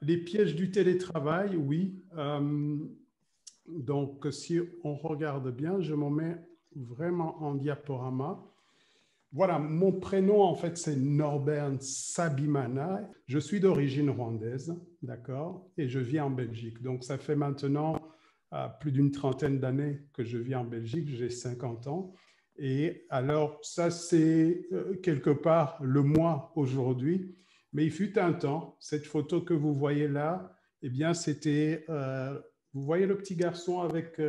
les pièges du télétravail, oui. Donc, si on regarde bien, je m'en mets vraiment en diaporama. Voilà, mon prénom, en fait, c'est Norbert Sabimana. Je suis d'origine rwandaise, d'accord, et je vis en Belgique. Donc, ça fait maintenant plus d'une trentaine d'années que je vis en Belgique. J'ai 50 ans. Et alors, ça, c'est quelque part le moi aujourd'hui. Mais il fut un temps, cette photo que vous voyez là, eh bien, c'était, vous voyez le petit garçon avec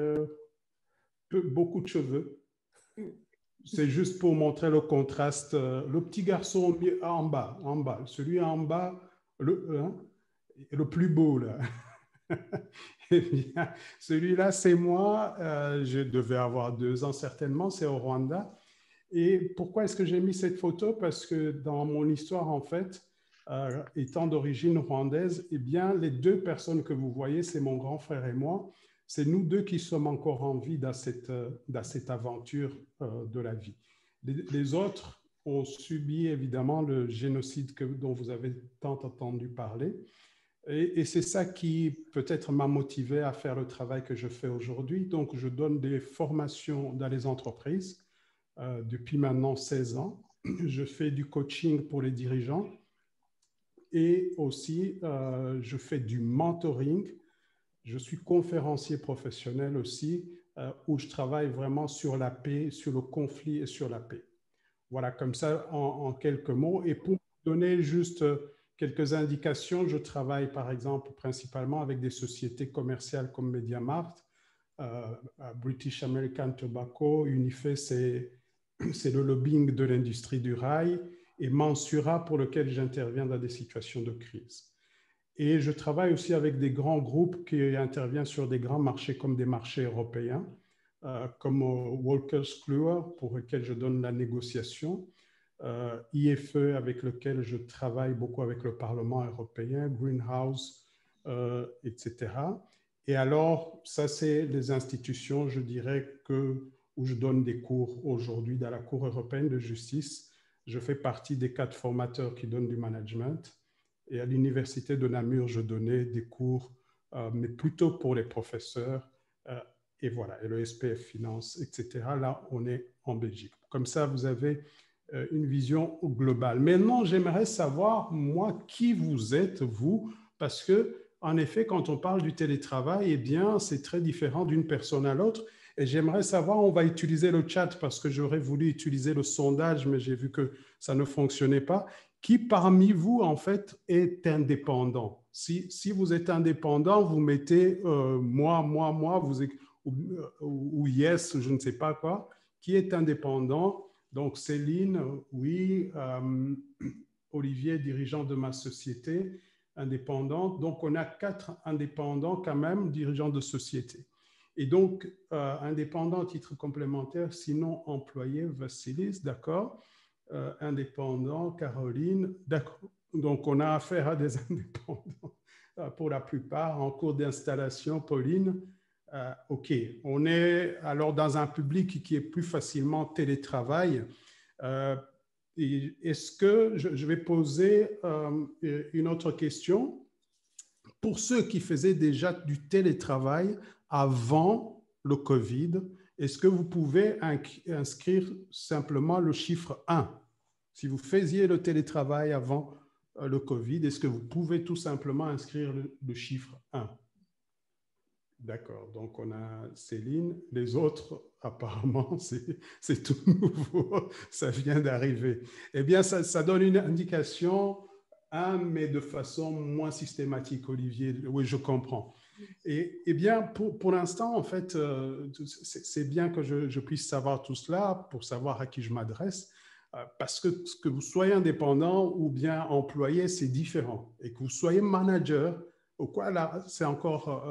beaucoup de cheveux. C'est juste pour montrer le contraste. Le petit garçon en bas, celui en bas, hein, le plus beau là. Eh bien, celui-là, c'est moi. Je devais avoir 2 ans certainement, c'est au Rwanda. Et pourquoi est-ce que j'ai mis cette photo? Parce que dans mon histoire, en fait, étant d'origine rwandaise, eh bien, les 2 personnes que vous voyez, c'est mon grand frère et moi. C'est nous 2 qui sommes encore en vie dans cette aventure de la vie. Les autres ont subi évidemment le génocide dont vous avez tant entendu parler. Et c'est ça qui peut-être m'a motivé à faire le travail que je fais aujourd'hui. Donc, je donne des formations dans les entreprises depuis maintenant 16 ans. Je fais du coaching pour les dirigeants et aussi je fais du mentoring. Je suis conférencier professionnel aussi où je travaille vraiment sur la paix, sur le conflit et sur la paix. Voilà, comme ça en quelques mots. Et pour donner juste quelques indications, je travaille par exemple principalement avec des sociétés commerciales comme MediaMarkt, British American Tobacco, Unife, c'est le lobbying de l'industrie du rail, et Mansura pour lequel j'interviens dans des situations de crise. Et je travaille aussi avec des grands groupes qui interviennent sur des grands marchés comme des marchés européens, comme Wolters Kluwer pour lequel je donne la négociation, IFE avec lequel je travaille beaucoup avec le Parlement européen, Greenhouse, etc. Et alors, ça, c'est les institutions, je dirais, où je donne des cours aujourd'hui dans la Cour européenne de justice. Je fais partie des 4 formateurs qui donnent du management. Et à l'université de Namur, je donnais des cours, mais plutôt pour les professeurs. Et voilà, et le SPF Finance, etc. Là, on est en Belgique. Comme ça, vous avez une vision globale. Maintenant, j'aimerais savoir, moi, qui vous êtes, vous, parce que, en effet, quand on parle du télétravail, eh bien, c'est très différent d'une personne à l'autre. Et j'aimerais savoir, on va utiliser le chat parce que j'aurais voulu utiliser le sondage, mais j'ai vu que ça ne fonctionnait pas. Qui parmi vous, en fait, est indépendant? Si vous êtes indépendant, vous mettez moi, ou yes, je ne sais pas quoi. Qui est indépendant? Donc, Céline, oui. Olivier, dirigeant de ma société indépendante. Donc, on a 4 indépendants quand même, dirigeants de société. Et donc, indépendant à titre complémentaire, sinon employé, Vassilis, d'accord. Indépendant, Caroline, d'accord. Donc, on a affaire à des indépendants pour la plupart, en cours d'installation, Pauline. OK, on est alors dans un public qui est plus facilement télétravail. Est-ce que je vais poser une autre question? Pour ceux qui faisaient déjà du télétravail avant le Covid, est-ce que vous pouvez inscrire simplement le chiffre 1? Si vous faisiez le télétravail avant le Covid, est-ce que vous pouvez tout simplement inscrire le chiffre 1? D'accord, donc on a Céline. Les autres, apparemment, c'est tout nouveau, ça vient d'arriver. Eh bien, ça donne une indication, mais de façon moins systématique, Olivier. Oui, je comprends. Et eh bien, pour l'instant, en fait, c'est bien que je puisse savoir tout cela pour savoir à qui je m'adresse, parce que que vous soyez indépendant ou bien employé, c'est différent. Et que vous soyez manager, au quoi là, c'est encore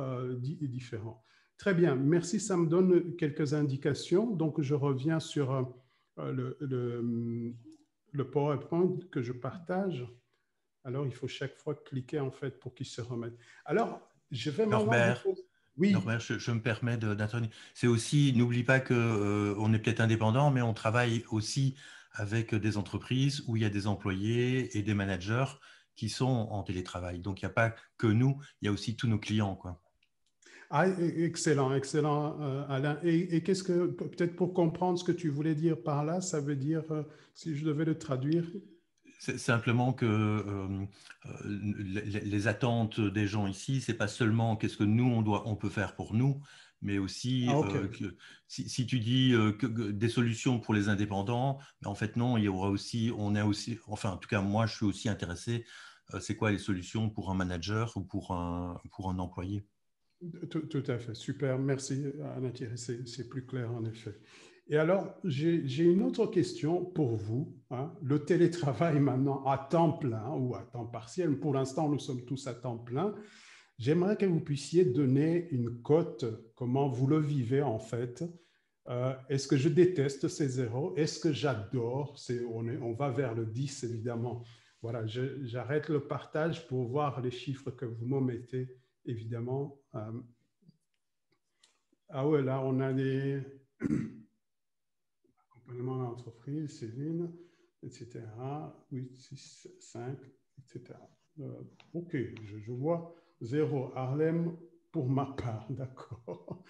différent. Très bien, merci, ça me donne quelques indications. Donc, je reviens sur le PowerPoint que je partage. Alors, il faut chaque fois cliquer en fait pour qu'il se remette. Alors, je vais maintenant vous Norbert, poser… Oui, Norbert, je me permets d'intervenir. C'est aussi, n'oublie pas que on est peut-être indépendant, mais on travaille aussi avec des entreprises où il y a des employés et des managers qui sont en télétravail. Donc, il n'y a pas que nous, il y a aussi tous nos clients, quoi. Ah, excellent, excellent, Alain. Et qu'est-ce que, peut-être pour comprendre ce que tu voulais dire par là, ça veut dire, si je devais le traduire? C'est simplement que les attentes des gens ici, c'est pas seulement qu'est-ce que nous on peut faire pour nous, mais aussi Ah, OK. que si tu dis que des solutions pour les indépendants, mais en fait non, il y aura aussi, on est aussi, enfin en tout cas moi je suis aussi intéressé. C'est quoi les solutions pour un manager ou pour un employé? Tout à fait, super, merci Alain Thierry, c'est plus clair en effet. Et alors, j'ai une autre question pour vous, hein. Le télétravail maintenant à temps plein ou à temps partiel, pour l'instant nous sommes tous à temps plein. J'aimerais que vous puissiez donner une cote, comment vous le vivez en fait. Est-ce que je déteste ces zéros? Est-ce que j'adore? On va vers le 10 évidemment. Voilà, j'arrête le partage pour voir les chiffres que vous me mettez évidemment. Ah ouais, là on a des accompagnements d'entreprise, Céline, etc. 8, 6, 5, etc. Ok, je vois 0 Harlem pour ma part, d'accord.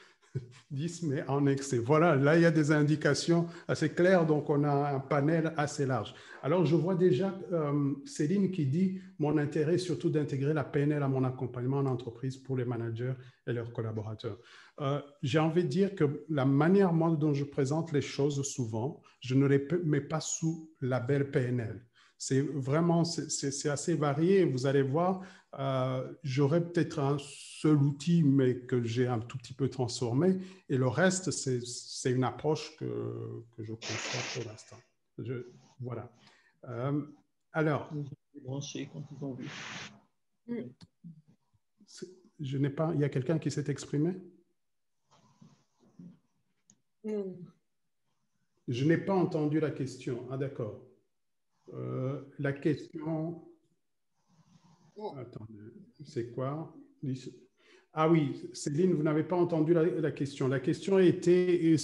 10, mais en excès. Voilà, là, il y a des indications assez claires, donc on a un panel assez large. Alors, je vois déjà Céline qui dit « Mon intérêt est surtout d'intégrer la PNL à mon accompagnement en entreprise pour les managers et leurs collaborateurs. » J'ai envie de dire que la manière moi, dont je présente les choses souvent, je ne les mets pas sous label PNL. C'est vraiment, c'est assez varié. Vous allez voir, j'aurais peut-être un seul outil, mais que j'ai un tout petit peu transformé. Et le reste, c'est une approche que je conçois pour l'instant. Voilà. Alors, branché quand ils ont vu. je n'ai pas. Il y a quelqu'un qui s'est exprimé? Je n'ai pas entendu la question. Ah, d'accord. La question. Attendez, c'est quoi? Ah oui, Céline, vous n'avez pas entendu la question. La question était,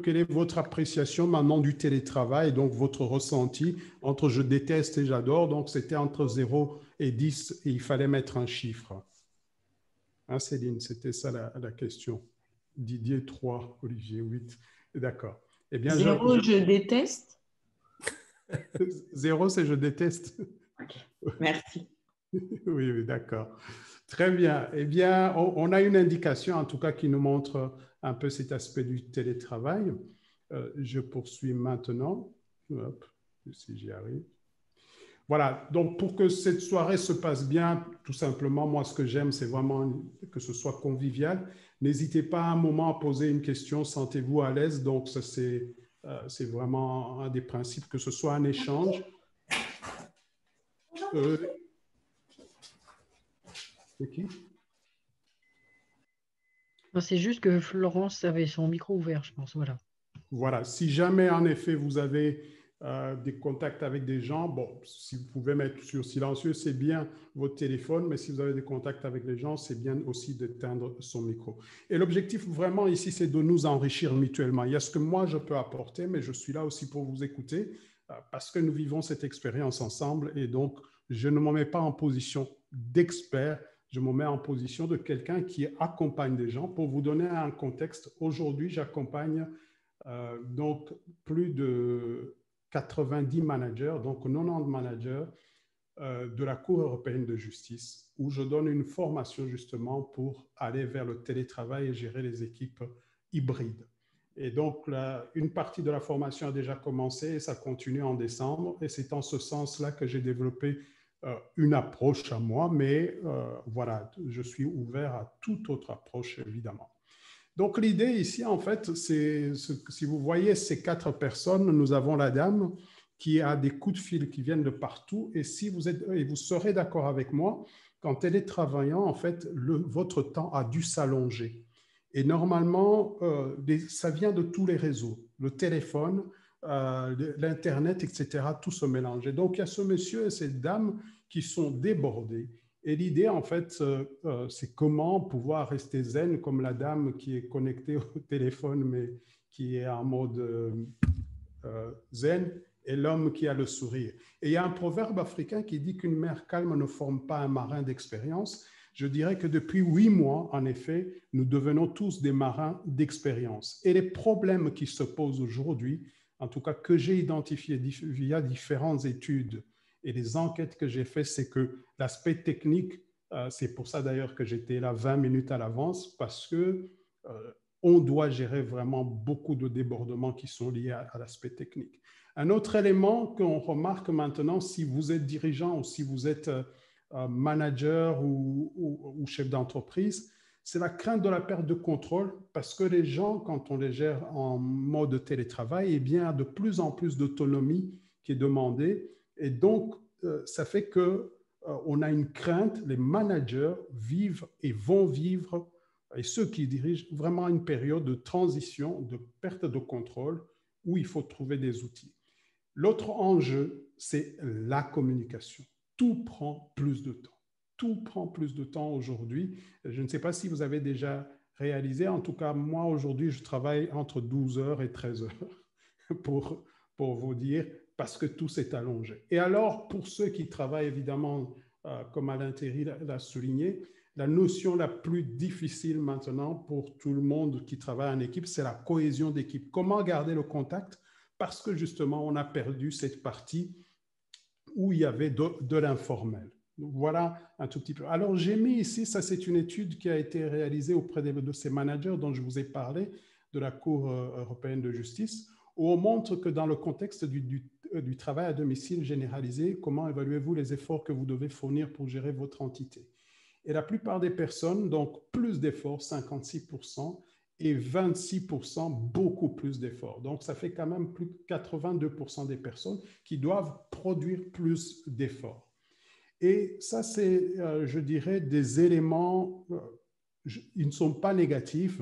quelle est votre appréciation maintenant du télétravail, donc votre ressenti entre je déteste et j'adore, donc c'était entre 0 et 10 et il fallait mettre un chiffre. Hein, Céline, c'était ça la question. Didier 3, Olivier 8, d'accord. Eh bien, 0, je déteste. 0, c'est je déteste. Okay. Merci. Oui, oui, d'accord. Très bien. Eh bien, on a une indication, en tout cas, qui nous montre un peu cet aspect du télétravail. Je poursuis maintenant. Hop, si j'y arrive. Voilà. Donc, pour que cette soirée se passe bien, tout simplement, moi, ce que j'aime, c'est vraiment que ce soit convivial. N'hésitez pas à un moment à poser une question. Sentez-vous à l'aise. Donc, ça, c'est vraiment un des principes, que ce soit un échange. C'est qui? C'est juste que Florence avait son micro ouvert, je pense. Voilà. Voilà. Si jamais, en effet, vous avez des contacts avec des gens, bon, si vous pouvez mettre sur silencieux, c'est bien votre téléphone, mais si vous avez des contacts avec les gens, c'est bien aussi d'éteindre son micro. Et l'objectif vraiment ici, c'est de nous enrichir mutuellement. Il y a ce que moi, je peux apporter, mais je suis là aussi pour vous écouter parce que nous vivons cette expérience ensemble et donc, je ne me mets pas en position d'expert, je me mets en position de quelqu'un qui accompagne des gens. Pour vous donner un contexte, aujourd'hui, j'accompagne donc plus de 90 managers, donc 90 managers de la Cour européenne de justice, où je donne une formation justement pour aller vers le télétravail et gérer les équipes hybrides. Et donc, une partie de la formation a déjà commencé et ça continue en décembre. Et c'est en ce sens-là que j'ai développé une approche à moi, mais voilà, je suis ouvert à toute autre approche, évidemment. Donc, l'idée ici, en fait, c'est, si vous voyez ces 4 personnes, nous avons la dame qui a des coups de fil qui viennent de partout. Et si vous êtes, et vous serez d'accord avec moi, quand elle est travaillant, en fait, votre temps a dû s'allonger. Et normalement, ça vient de tous les réseaux, le téléphone, l'Internet, etc., tout se mélange. Et donc, il y a ce monsieur et cette dame qui sont débordés. Et l'idée, en fait, c'est comment pouvoir rester zen, comme la dame qui est connectée au téléphone, mais qui est en mode zen, et l'homme qui a le sourire. Et il y a un proverbe africain qui dit qu'une mer calme ne forme pas un marin d'expérience. Je dirais que depuis 8 mois, en effet, nous devenons tous des marins d'expérience. Et les problèmes qui se posent aujourd'hui, en tout cas que j'ai identifiés via différentes études et les enquêtes que j'ai faites, c'est que l'aspect technique, c'est pour ça d'ailleurs que j'étais là 20 minutes à l'avance, parce que on doit gérer vraiment beaucoup de débordements qui sont liés à l'aspect technique. Un autre élément qu'on remarque maintenant, si vous êtes dirigeant ou si vous êtes manager ou chef d'entreprise, c'est la crainte de la perte de contrôle parce que les gens, quand on les gère en mode télétravail, eh bien, il y a de plus en plus d'autonomie qui est demandée. Et donc, ça fait qu'on a une crainte, les managers vivent et vont vivre, et ceux qui dirigent, vraiment une période de transition, de perte de contrôle, où il faut trouver des outils. L'autre enjeu, c'est la communication. Tout prend plus de temps. Tout prend plus de temps aujourd'hui. Je ne sais pas si vous avez déjà réalisé. En tout cas, moi, aujourd'hui, je travaille entre 12 heures et 13 heures pour vous dire, parce que tout s'est allongé. Et alors, pour ceux qui travaillent, évidemment, comme Alain Théry l'a souligné, la notion la plus difficile maintenant pour tout le monde qui travaille en équipe, c'est la cohésion d'équipe. Comment garder le contact? Parce que justement, on a perdu cette partie où il y avait de l'informel. Voilà un tout petit peu. Alors, j'ai mis ici, ça c'est une étude qui a été réalisée auprès de ces managers dont je vous ai parlé, de la Cour européenne de justice, où on montre que dans le contexte du travail à domicile généralisé, comment évaluez-vous les efforts que vous devez fournir pour gérer votre entité? Et la plupart des personnes, donc plus d'efforts, 56%, et 26%, beaucoup plus d'efforts. Donc, ça fait quand même plus de 82% des personnes qui doivent produire plus d'efforts. Et ça, c'est, je dirais, des éléments, ils ne sont pas négatifs,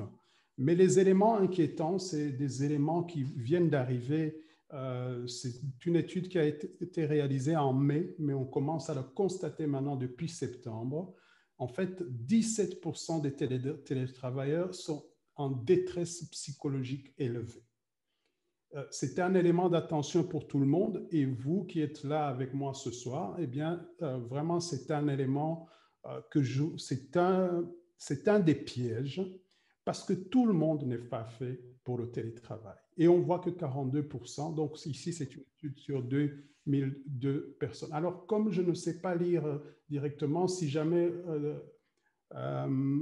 mais les éléments inquiétants, c'est des éléments qui viennent d'arriver. C'est une étude qui a été réalisée en mai, mais on commence à le constater maintenant depuis septembre. En fait, 17% des télétravailleurs sont en détresse psychologique élevée. C'est un élément d'attention pour tout le monde et vous qui êtes là avec moi ce soir, eh bien, vraiment, c'est un élément c'est un des pièges parce que tout le monde n'est pas fait pour le télétravail. Et on voit que 42%, donc ici, c'est une étude sur 2002 personnes. Alors, comme je ne sais pas lire directement, si jamais,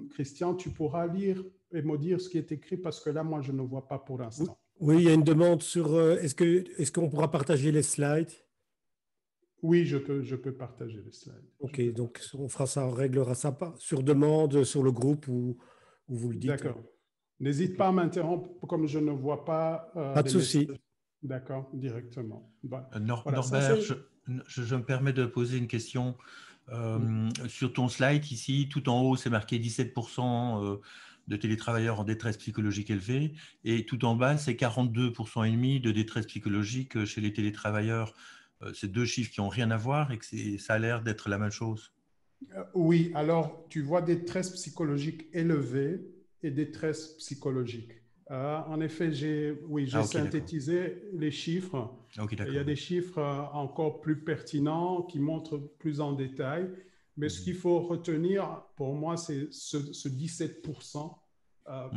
Christian, tu pourras lire et me dire ce qui est écrit parce que là, moi, je ne vois pas pour l'instant. Oui, il y a une demande sur est-ce qu'on pourra partager les slides? Oui, je peux partager les slides. Ok, donc on fera ça, on réglera ça sur demande sur le groupe où vous le dites. D'accord. N'hésite pas à m'interrompre comme je ne vois pas. Pas de souci. D'accord, directement. Norbert, je me permets de poser une question. Sur ton slide ici, tout en haut, c'est marqué 17% de télétravailleurs en détresse psychologique élevée et tout en bas, c'est 42% et demi de détresse psychologique chez les télétravailleurs. C'est deux chiffres qui n'ont rien à voir et que ça a l'air d'être la même chose. Oui, alors tu vois détresse psychologique élevée et détresse psychologique. En effet, j'ai synthétisé les chiffres. Okay, il y a des chiffres encore plus pertinents qui montrent plus en détail. Mais ce qu'il faut retenir, pour moi, c'est ce 17%,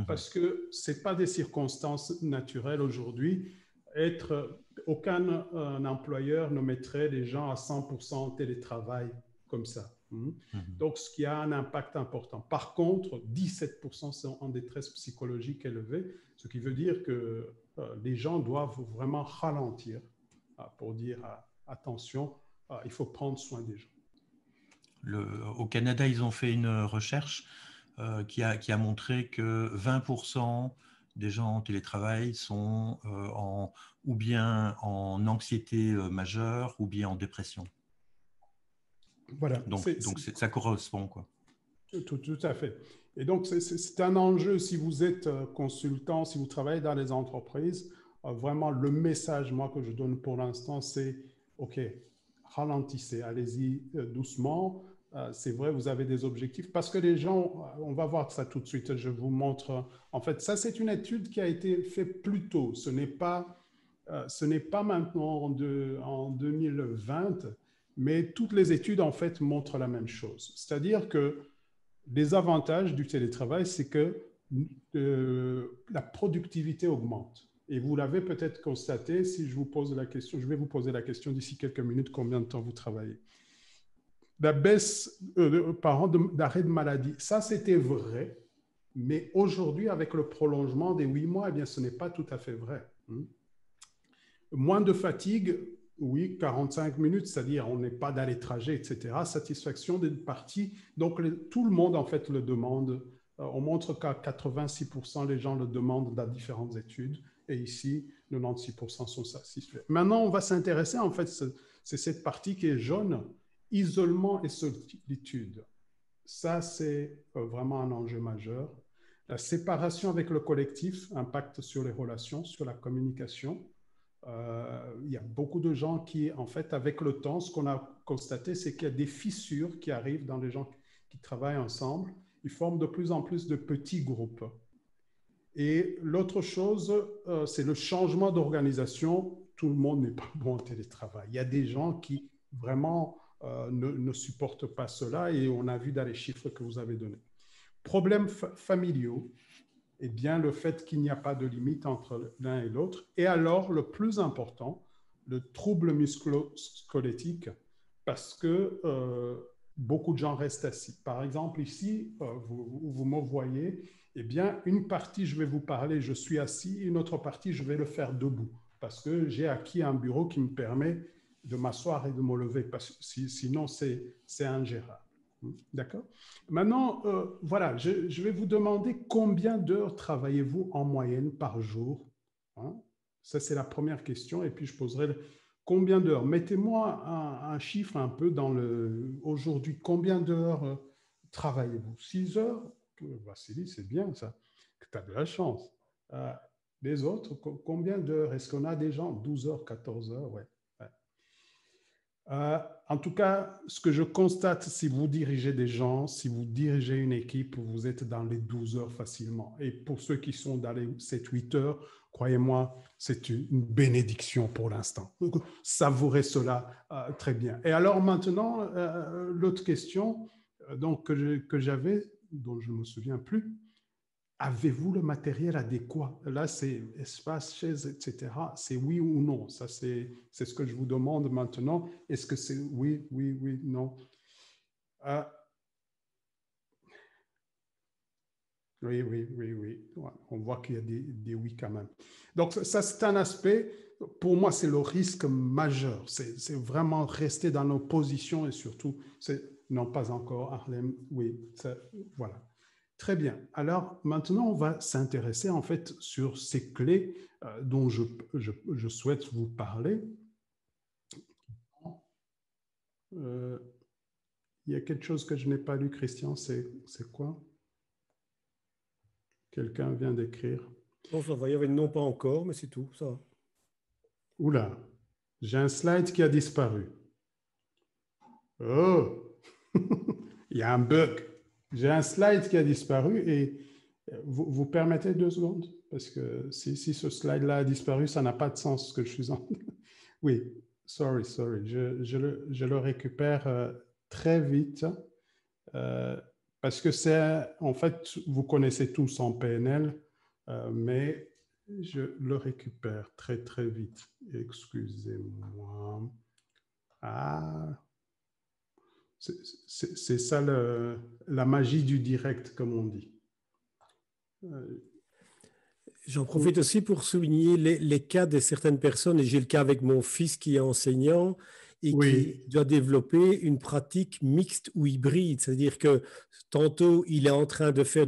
parce que ce n'est pas des circonstances naturelles aujourd'hui. Aucun employeur ne mettrait les gens à 100% en télétravail comme ça. Donc, ce qui a un impact important. Par contre, 17% sont en détresse psychologique élevée, ce qui veut dire que les gens doivent vraiment ralentir pour dire attention, il faut prendre soin des gens. Au Canada, ils ont fait une recherche qui a montré que 20% des gens en télétravail sont ou bien en anxiété majeure ou bien en dépression. Voilà. Donc ça correspond, quoi. Tout à fait. Et donc, c'est un enjeu si vous êtes consultant, si vous travaillez dans les entreprises. Vraiment, le message, moi, que je donne pour l'instant, c'est OK, ralentissez, allez-y doucement. C'est vrai, vous avez des objectifs parce que les gens, on va voir ça tout de suite. Je vous montre. En fait, ça, c'est une étude qui a été faite plus tôt. Ce n'est pas ce n'est pas maintenant en 2020, mais toutes les études, en fait, montrent la même chose. C'est-à-dire que les avantages du télétravail, c'est que la productivité augmente. Et vous l'avez peut-être constaté, si je vous pose la question, je vais vous poser la question d'ici quelques minutes, combien de temps vous travaillez. La baisse par an d'arrêt de maladie, ça c'était vrai, mais aujourd'hui, avec le prolongement des 8 mois, eh bien, ce n'est pas tout à fait vrai. Moins de fatigue, oui, 45 minutes, c'est-à-dire on n'est pas dans les trajets, etc. Satisfaction des parties, donc tout le monde en fait le demande. On montre qu'à 86% les gens le demandent dans différentes études, et ici, 96% sont satisfaits. Maintenant, on va s'intéresser, en fait, c'est cette partie qui est jaune, isolement et solitude. Ça, c'est vraiment un enjeu majeur. La séparation avec le collectif impacte sur les relations, sur la communication. Il y a beaucoup de gens qui, en fait, avec le temps, ce qu'on a constaté, c'est qu'il y a des fissures qui arrivent dans les gens qui travaillent ensemble. Ils forment de plus en plus de petits groupes. Et l'autre chose, c'est le changement d'organisation. Tout le monde n'est pas bon en télétravail. Il y a des gens qui vraiment ne supportent pas cela et on a vu dans les chiffres que vous avez donnés. Problèmes familiaux, eh bien, le fait qu'il n'y a pas de limite entre l'un et l'autre. Et alors, le plus important, le trouble musculo-squelettique, parce que beaucoup de gens restent assis. Par exemple, ici, vous me voyez, eh bien, une partie, je vais vous parler, je suis assis, une autre partie, je vais le faire debout, parce que j'ai acquis un bureau qui me permet de m'asseoir et de me lever, parce que sinon, c'est ingérable. D'accord? Maintenant, voilà, je vais vous demander combien d'heures travaillez-vous en moyenne par jour? Hein? Ça, c'est la première question. Et puis, je poserai combien d'heures? Mettez-moi un chiffre un peu dans le... Aujourd'hui, combien d'heures travaillez-vous? 6 heures? Vassili, c'est bien ça. Tu as de la chance. Les autres, combien d'heures? Est-ce qu'on a des gens? 12 heures, 14 heures? Ouais. En tout cas, ce que je constate, si vous dirigez des gens, si vous dirigez une équipe, vous êtes dans les 12 heures facilement. Et pour ceux qui sont dans les 7-8 heures, croyez-moi, c'est une bénédiction pour l'instant. Savourez cela très bien. Et alors maintenant, l'autre question donc, que j'avais, dont je ne me souviens plus, avez-vous le matériel adéquat? Là, c'est espace, chaise, etc. C'est oui ou non. Ça, c'est ce que je vous demande maintenant. Est-ce que c'est oui, oui, oui, non? Oui, oui, oui, oui. Ouais, on voit qu'il y a des oui quand même. Donc, ça, c'est un aspect, pour moi, c'est le risque majeur. C'est vraiment rester dans nos positions et surtout, non, pas encore, Harlem, oui, ça, voilà. Très bien. Alors, maintenant, on va s'intéresser en fait sur ces clés dont je souhaite vous parler. Il y a quelque chose que je n'ai pas lu, Christian, c'est quoi? Quelqu'un vient d'écrire. Non, ça va, il y avait non pas encore, mais c'est tout, ça va. Oula, j'ai un slide qui a disparu. Oh, il y a un bug. J'ai un slide qui a disparu et vous permettez 2 secondes? Parce que si ce slide-là a disparu, ça n'a pas de sens ce que je suis en... Oui, sorry. Je le récupère très vite parce que c'est... En fait, vous connaissez tous en PNL, mais je le récupère très, très vite. Excusez-moi. Ah... C'est ça la magie du direct, comme on dit. J'en profite aussi pour souligner les cas de certaines personnes, et j'ai le cas avec mon fils qui est enseignant et qui doit développer une pratique mixte ou hybride, c'est-à-dire que tantôt il est en train de faire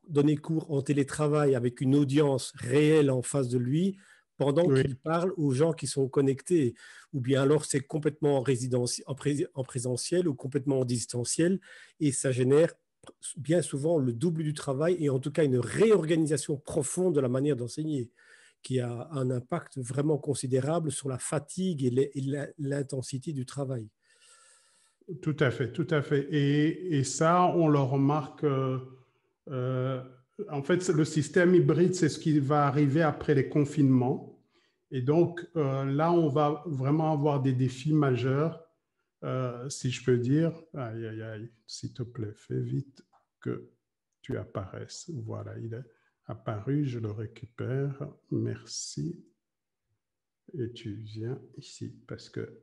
donner cours en télétravail avec une audience réelle en face de lui, pendant qu'il parle aux gens qui sont connectés, ou bien alors c'est complètement en présentiel ou complètement en distanciel, et ça génère bien souvent le double du travail et en tout cas une réorganisation profonde de la manière d'enseigner qui a un impact vraiment considérable sur la fatigue et l'intensité du travail. Tout à fait, tout à fait. Et ça, on le remarque... en fait, le système hybride, c'est ce qui va arriver après les confinements. Et donc, là, on va vraiment avoir des défis majeurs, si je peux dire. Aïe, aïe, aïe, s'il te plaît, fais vite que tu apparaisses. Voilà, il est apparu, je le récupère. Merci. Et tu viens ici parce que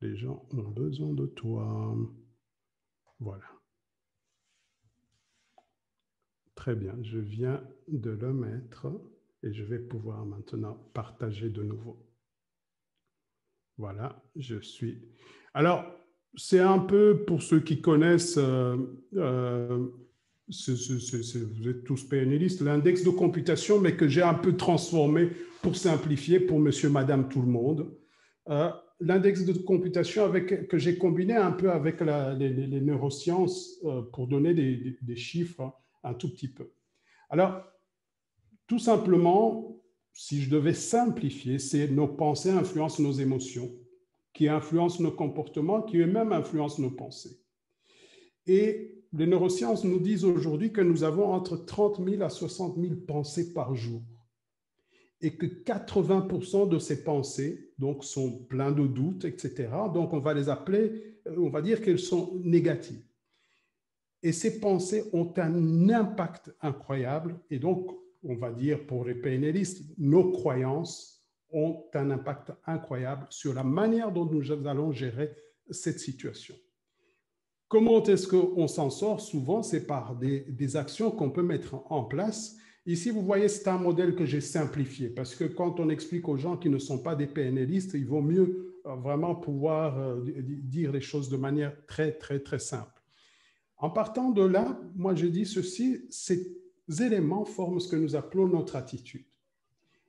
les gens ont besoin de toi. Voilà. Très bien, je viens de le mettre et je vais pouvoir maintenant partager de nouveau. Voilà, je suis. Alors, c'est un peu pour ceux qui connaissent, vous êtes tous PNListes, l'index de computation, mais que j'ai un peu transformé pour simplifier pour monsieur, madame, tout le monde. L'index de computation que j'ai combiné un peu avec les neurosciences pour donner des chiffres un tout petit peu. Alors, tout simplement, si je devais simplifier, c'est nos pensées influencent nos émotions, qui influencent nos comportements, qui eux-mêmes influencent nos pensées. Et les neurosciences nous disent aujourd'hui que nous avons entre 30 000 à 60 000 pensées par jour et que 80% de ces pensées donc, sont pleines de doutes, etc. Donc, on va les appeler, on va dire qu'elles sont négatives. Et ces pensées ont un impact incroyable. Et donc, on va dire pour les PNListes, nos croyances ont un impact incroyable sur la manière dont nous allons gérer cette situation. Comment est-ce qu'on s'en sort? Souvent, c'est par des actions qu'on peut mettre en place. Ici, vous voyez, c'est un modèle que j'ai simplifié parce que quand on explique aux gens qui ne sont pas des PNListes, il vaut mieux vraiment pouvoir dire les choses de manière très, très, très simple. En partant de là, moi je dis ceci, ces éléments forment ce que nous appelons notre attitude.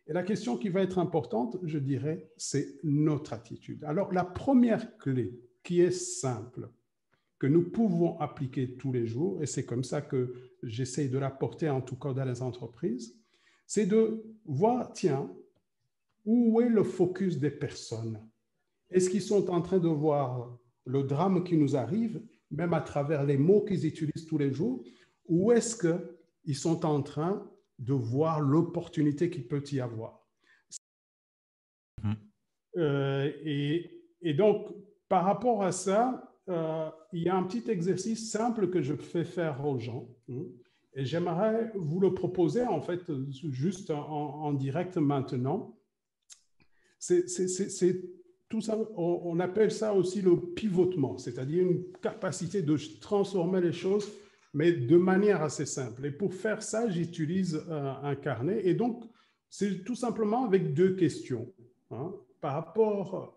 Et la question qui va être importante, je dirais, c'est notre attitude. Alors la première clé qui est simple, que nous pouvons appliquer tous les jours, et c'est comme ça que j'essaie de l'apporter en tout cas dans les entreprises, c'est de voir, tiens, où est le focus des personnes? Est-ce qu'ils sont en train de voir le drame qui nous arrive, même à travers les mots qu'ils utilisent tous les jours, ou est-ce qu'ils sont en train de voir l'opportunité qu'il peut y avoir? Et donc, par rapport à ça, il y a un petit exercice simple que je fais faire aux gens. Et j'aimerais vous le proposer, en fait, juste en direct maintenant. C'est tout ça, on appelle ça aussi le pivotement, c'est-à-dire une capacité de transformer les choses, mais de manière assez simple. Et pour faire ça, j'utilise un carnet. Et donc, c'est tout simplement avec deux questions. Par rapport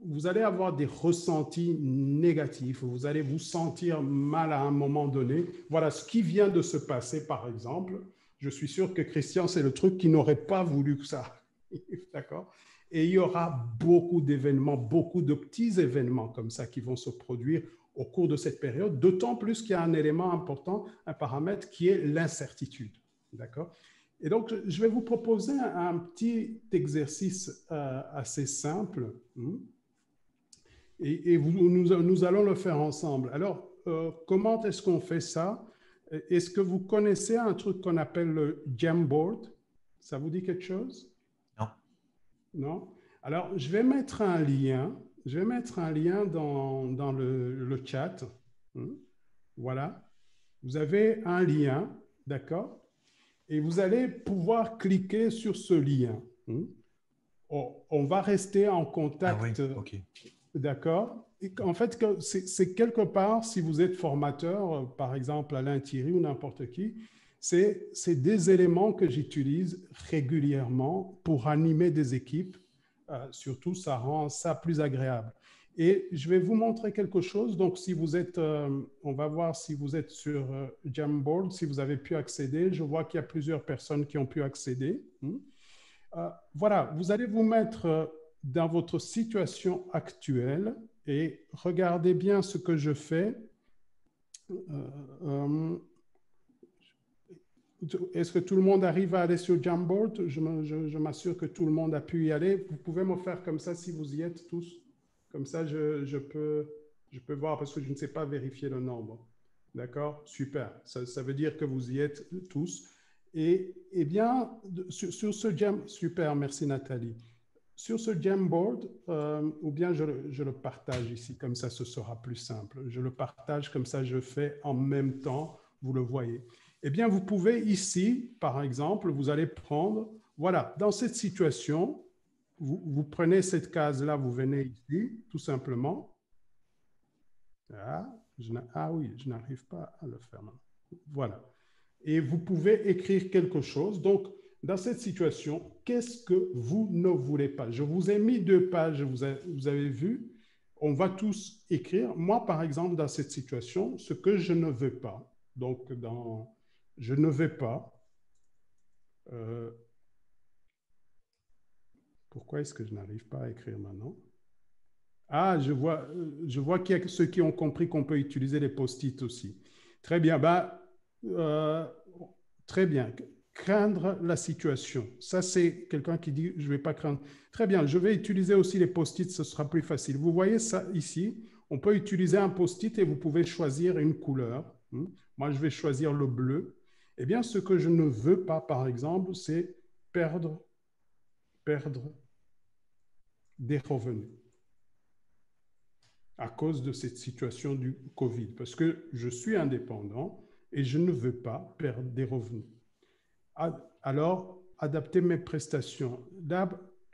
vous allez avoir des ressentis négatifs, vous allez vous sentir mal à un moment donné. Voilà ce qui vient de se passer, par exemple. Je suis sûr que Christian, c'est le truc qui n'aurait pas voulu que ça arrive, d'accord? Et il y aura beaucoup d'événements, beaucoup de petits événements comme ça qui vont se produire au cours de cette période, d'autant plus qu'il y a un élément important, un paramètre qui est l'incertitude. D'accord? Et donc, je vais vous proposer un petit exercice assez simple et nous allons le faire ensemble. Alors, comment est-ce qu'on fait ça? Est-ce que vous connaissez un truc qu'on appelle le Jamboard? Ça vous dit quelque chose? Non? Alors, je vais mettre un lien. Je vais mettre un lien dans le chat. Voilà. Vous avez un lien, d'accord? Et vous allez pouvoir cliquer sur ce lien. On va rester en contact. Ah oui, ok. D'accord? En fait, c'est quelque part, si vous êtes formateur, par exemple Alain Thierry ou n'importe qui, c'est des éléments que j'utilise régulièrement pour animer des équipes. Surtout, ça rend ça plus agréable. Et je vais vous montrer quelque chose. Donc, si vous êtes, on va voir si vous êtes sur Jamboard, si vous avez pu accéder. Je vois qu'il y a plusieurs personnes qui ont pu accéder. Voilà, vous allez vous mettre dans votre situation actuelle et regardez bien ce que je fais. Est-ce que tout le monde arrive à aller sur Jamboard? Je m'assure que tout le monde a pu y aller. Vous pouvez me faire comme ça si vous y êtes tous. Comme ça, je peux voir parce que je ne sais pas vérifier le nombre. D'accord? Super. Ça veut dire que vous y êtes tous. Et bien, sur ce Jam, super, merci Nathalie. Sur ce Jamboard, ou bien je le partage ici, comme ça ce sera plus simple. Je le partage, comme ça je fais en même temps, vous le voyez. Eh bien, vous pouvez ici, par exemple, vous allez prendre, voilà, dans cette situation, vous prenez cette case-là, vous venez ici, tout simplement. Ah oui, je n'arrive pas à le faire maintenant. Voilà. Et vous pouvez écrire quelque chose. Donc, dans cette situation, qu'est-ce que vous ne voulez pas? Je vous ai mis 2 pages, vous avez vu. On va tous écrire. Moi, par exemple, dans cette situation, ce que je ne veux pas. Donc, je ne veux pas. Pourquoi est-ce que je n'arrive pas à écrire maintenant? Ah, je vois qu'il y a ceux qui ont compris qu'on peut utiliser les post-it aussi. Très bien. Très bien. Craindre la situation. Ça, c'est quelqu'un qui dit « je ne vais pas craindre ». Très bien. Je vais utiliser aussi les post-it, ce sera plus facile. Vous voyez ça ici? On peut utiliser un post-it et vous pouvez choisir une couleur. Moi, je vais choisir le bleu. Eh bien, ce que je ne veux pas, par exemple, c'est perdre des revenus à cause de cette situation du Covid, parce que je suis indépendant et je ne veux pas perdre des revenus. Alors, adapter mes prestations. Là,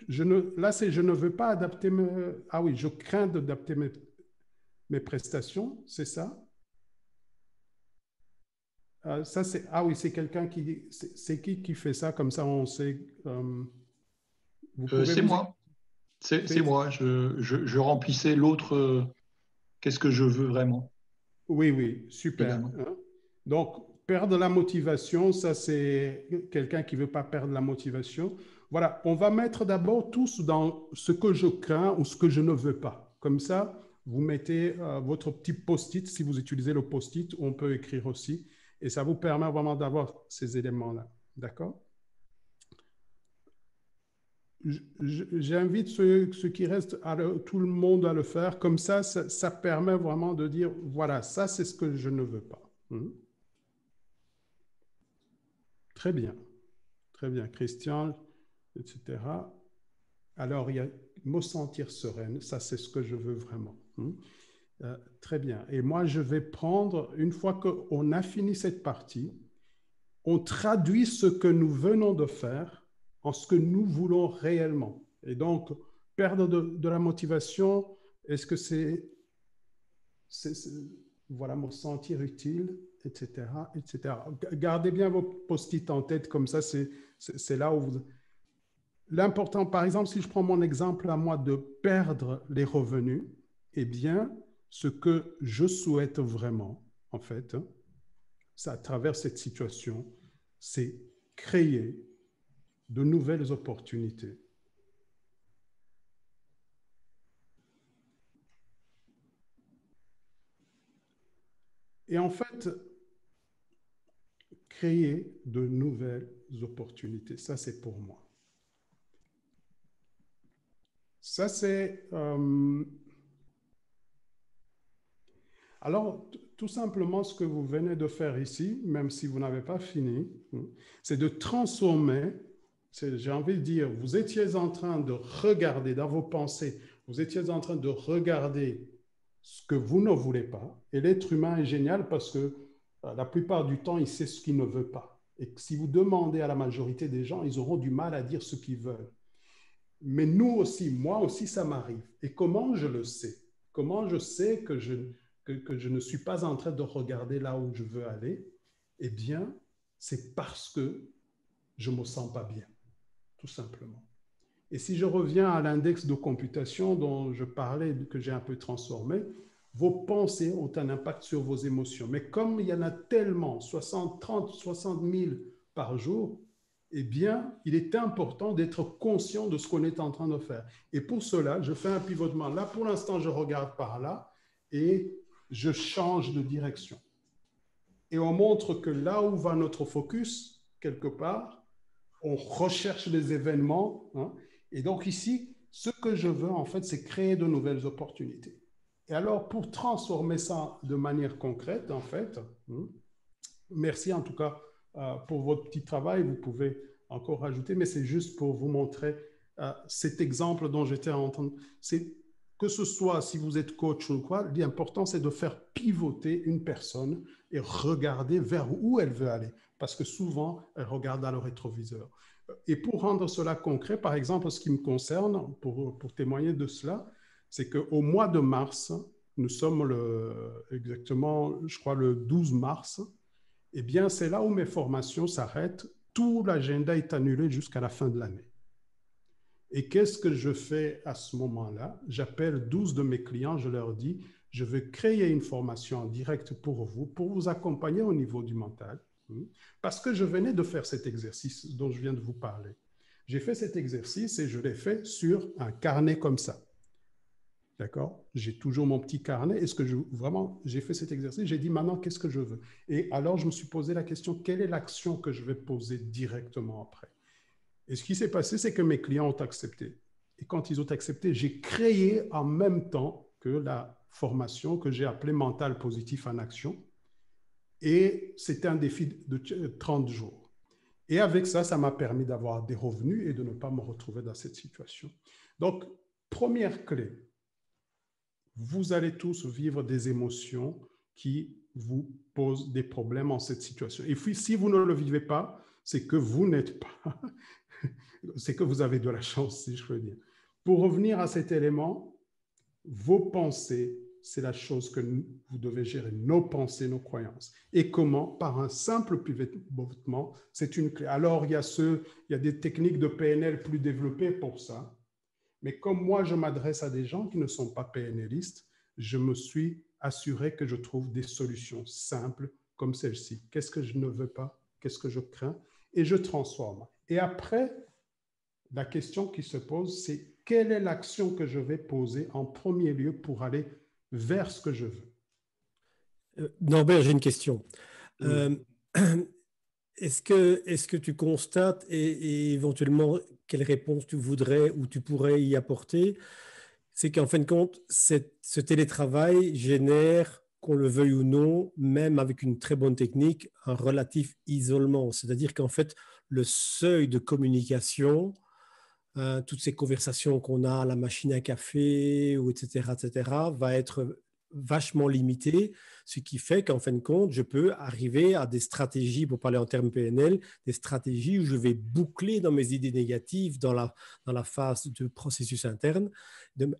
je ne veux pas adapter mes... Ah oui, je crains d'adapter mes prestations, c'est ça? Ah oui, c'est quelqu'un qui... C'est qui fait ça? Comme ça, on sait... c'est moi. C'est moi. Je remplissais l'autre... Qu'est-ce que je veux vraiment? Oui, super. Donc, perdre la motivation, ça c'est quelqu'un qui ne veut pas perdre la motivation. Voilà, on va mettre d'abord tous dans ce que je crains ou ce que je ne veux pas. Comme ça, vous mettez votre petit post-it, si vous utilisez le post-it, on peut écrire aussi. Et ça vous permet vraiment d'avoir ces éléments-là. D'accord? J'invite ceux qui restent, tout le monde à le faire. Comme ça permet vraiment de dire, voilà, ça c'est ce que je ne veux pas. Très bien, Christian, etc. Alors, il y a me sentir sereine, ça c'est ce que je veux vraiment. Très bien. Et moi, je vais prendre, une fois qu'on a fini cette partie, on traduit ce que nous venons de faire en ce que nous voulons réellement. Et donc, perdre de la motivation, est-ce que c'est voilà, me sentir utile, etc., etc. Gardez bien vos post-it en tête, comme ça, c'est là où vous... L'important, par exemple, si je prends mon exemple à moi de perdre les revenus, eh bien, ce que je souhaite vraiment, en fait, ça, à travers cette situation, c'est créer de nouvelles opportunités. Et en fait, créer de nouvelles opportunités, ça c'est pour moi. Ça c'est... Alors, tout simplement, ce que vous venez de faire ici, même si vous n'avez pas fini, c'est de transformer, j'ai envie de dire, vous étiez en train de regarder dans vos pensées, vous étiez en train de regarder ce que vous ne voulez pas. Et l'être humain est génial parce que la plupart du temps, il sait ce qu'il ne veut pas. Et si vous demandez à la majorité des gens, ils auront du mal à dire ce qu'ils veulent. Mais nous aussi, moi aussi, ça m'arrive. Et comment je le sais? Comment je sais que je ne suis pas en train de regarder là où je veux aller? Eh bien, c'est parce que je ne me sens pas bien, tout simplement. Et si je reviens à l'index de computation dont je parlais, que j'ai un peu transformé, vos pensées ont un impact sur vos émotions. Mais comme il y en a tellement, 30, 60 000 par jour, eh bien, il est important d'être conscient de ce qu'on est en train de faire. Et pour cela, je fais un pivotement. Là, pour l'instant, je regarde par là et je change de direction. Et on montre que là où va notre focus, quelque part, on recherche les événements. Et donc ici, ce que je veux, en fait, c'est créer de nouvelles opportunités. Et alors, pour transformer ça de manière concrète, en fait, merci en tout cas pour votre petit travail, vous pouvez encore rajouter, mais c'est juste pour vous montrer cet exemple dont j'étais en train de... Que ce soit si vous êtes coach ou quoi, l'important c'est de faire pivoter une personne et regarder vers où elle veut aller. Parce que souvent, elle regarde dans le rétroviseur. Et pour rendre cela concret, par exemple, ce qui me concerne, pour témoigner de cela, c'est qu'au mois de mars, nous sommes exactement, je crois, le 12 mars, eh bien, c'est là où mes formations s'arrêtent. Tout l'agenda est annulé jusqu'à la fin de l'année. Et qu'est-ce que je fais à ce moment-là? J'appelle 12 de mes clients, je leur dis, je vais créer une formation en direct pour vous accompagner au niveau du mental. Parce que je venais de faire cet exercice dont je viens de vous parler. J'ai fait cet exercice et je l'ai fait sur un carnet comme ça. D'accord? J'ai toujours mon petit carnet. Est-ce que j'ai fait cet exercice? J'ai dit maintenant, qu'est-ce que je veux? Et alors, je me suis posé la question, quelle est l'action que je vais poser directement après? Et ce qui s'est passé, c'est que mes clients ont accepté. Et quand ils ont accepté, j'ai créé en même temps que la formation que j'ai appelée Mental Positif en Action. Et c'était un défi de 30 jours. Et avec ça, ça m'a permis d'avoir des revenus et de ne pas me retrouver dans cette situation. Donc, première clé, vous allez tous vivre des émotions qui vous posent des problèmes en cette situation. Et puis, si vous ne le vivez pas, c'est que vous n'êtes pas, c'est que vous avez de la chance, si je peux dire. Pour revenir à cet élément, vos pensées, c'est la chose que vous devez gérer, nos pensées, nos croyances. Et comment? Par un simple pivotement, c'est une clé. Alors, il y a des techniques de PNL plus développées pour ça. Mais comme moi, je m'adresse à des gens qui ne sont pas PNListes, je me suis assuré que je trouve des solutions simples comme celle-ci. Qu'est-ce que je ne veux pas? Qu'est-ce que je crains? Et je transforme. Et après, la question qui se pose, c'est quelle est l'action que je vais poser en premier lieu pour aller vers ce que je veux? Norbert, j'ai une question. Est-ce que tu constates et éventuellement quelle réponse tu voudrais ou tu pourrais y apporter, c'est qu'en fin de compte, ce télétravail génère, qu'on le veuille ou non, même avec une très bonne technique, un relatif isolement. C'est-à-dire qu'en fait, le seuil de communication, toutes ces conversations qu'on a à la machine à café, ou etc., va être vachement limité, ce qui fait qu'en fin de compte, je peux arriver à des stratégies, pour parler en termes PNL, des stratégies où je vais boucler dans mes idées négatives dans la phase de processus interne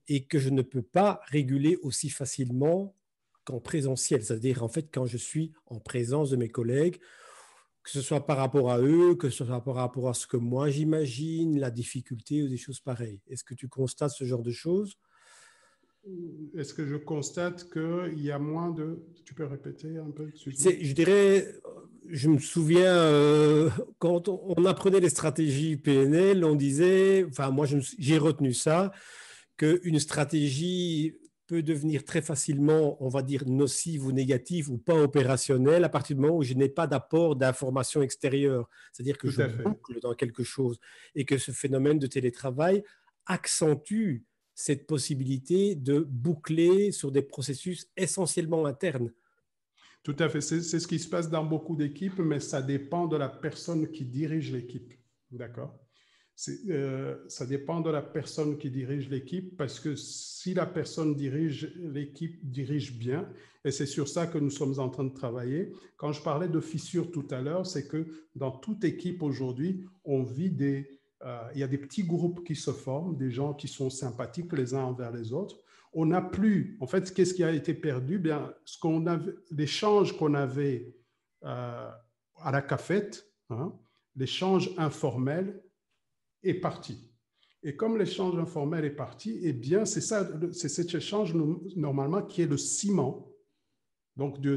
et que je ne peux pas réguler aussi facilement qu'en présentiel, c'est-à-dire en fait quand je suis en présence de mes collègues, que ce soit par rapport à eux, que ce soit par rapport à ce que moi j'imagine, la difficulté ou des choses pareilles. Est-ce que tu constates ce genre de choses? Est-ce que je constate qu'il y a moins de... Tu peux répéter un peu? Je dirais, je me souviens, quand on apprenait les stratégies PNL, on disait, enfin moi j'ai retenu ça, qu'une stratégie peut devenir très facilement, on va dire, nocive ou négative ou pas opérationnelle à partir du moment où je n'ai pas d'apport d'informations extérieures. C'est-à-dire que je boucle dans quelque chose et que ce phénomène de télétravail accentue cette possibilité de boucler sur des processus essentiellement internes. Tout à fait. C'est ce qui se passe dans beaucoup d'équipes, mais ça dépend de la personne qui dirige l'équipe. D'accord? Ça dépend de la personne qui dirige l'équipe, parce que si la personne dirige l'équipe, dirige bien, et c'est sur ça que nous sommes en train de travailler. Quand je parlais de fissures tout à l'heure, c'est que dans toute équipe aujourd'hui, on vit il y a des petits groupes qui se forment, des gens qui sont sympathiques les uns envers les autres. On n'a plus, en fait, qu'est-ce qui a été perdu? Bien, l'échange qu'on avait à la cafette, l'échange informel est parti. Et comme l'échange informel est parti, eh bien, c'est cet échange normalement qui est le ciment donc des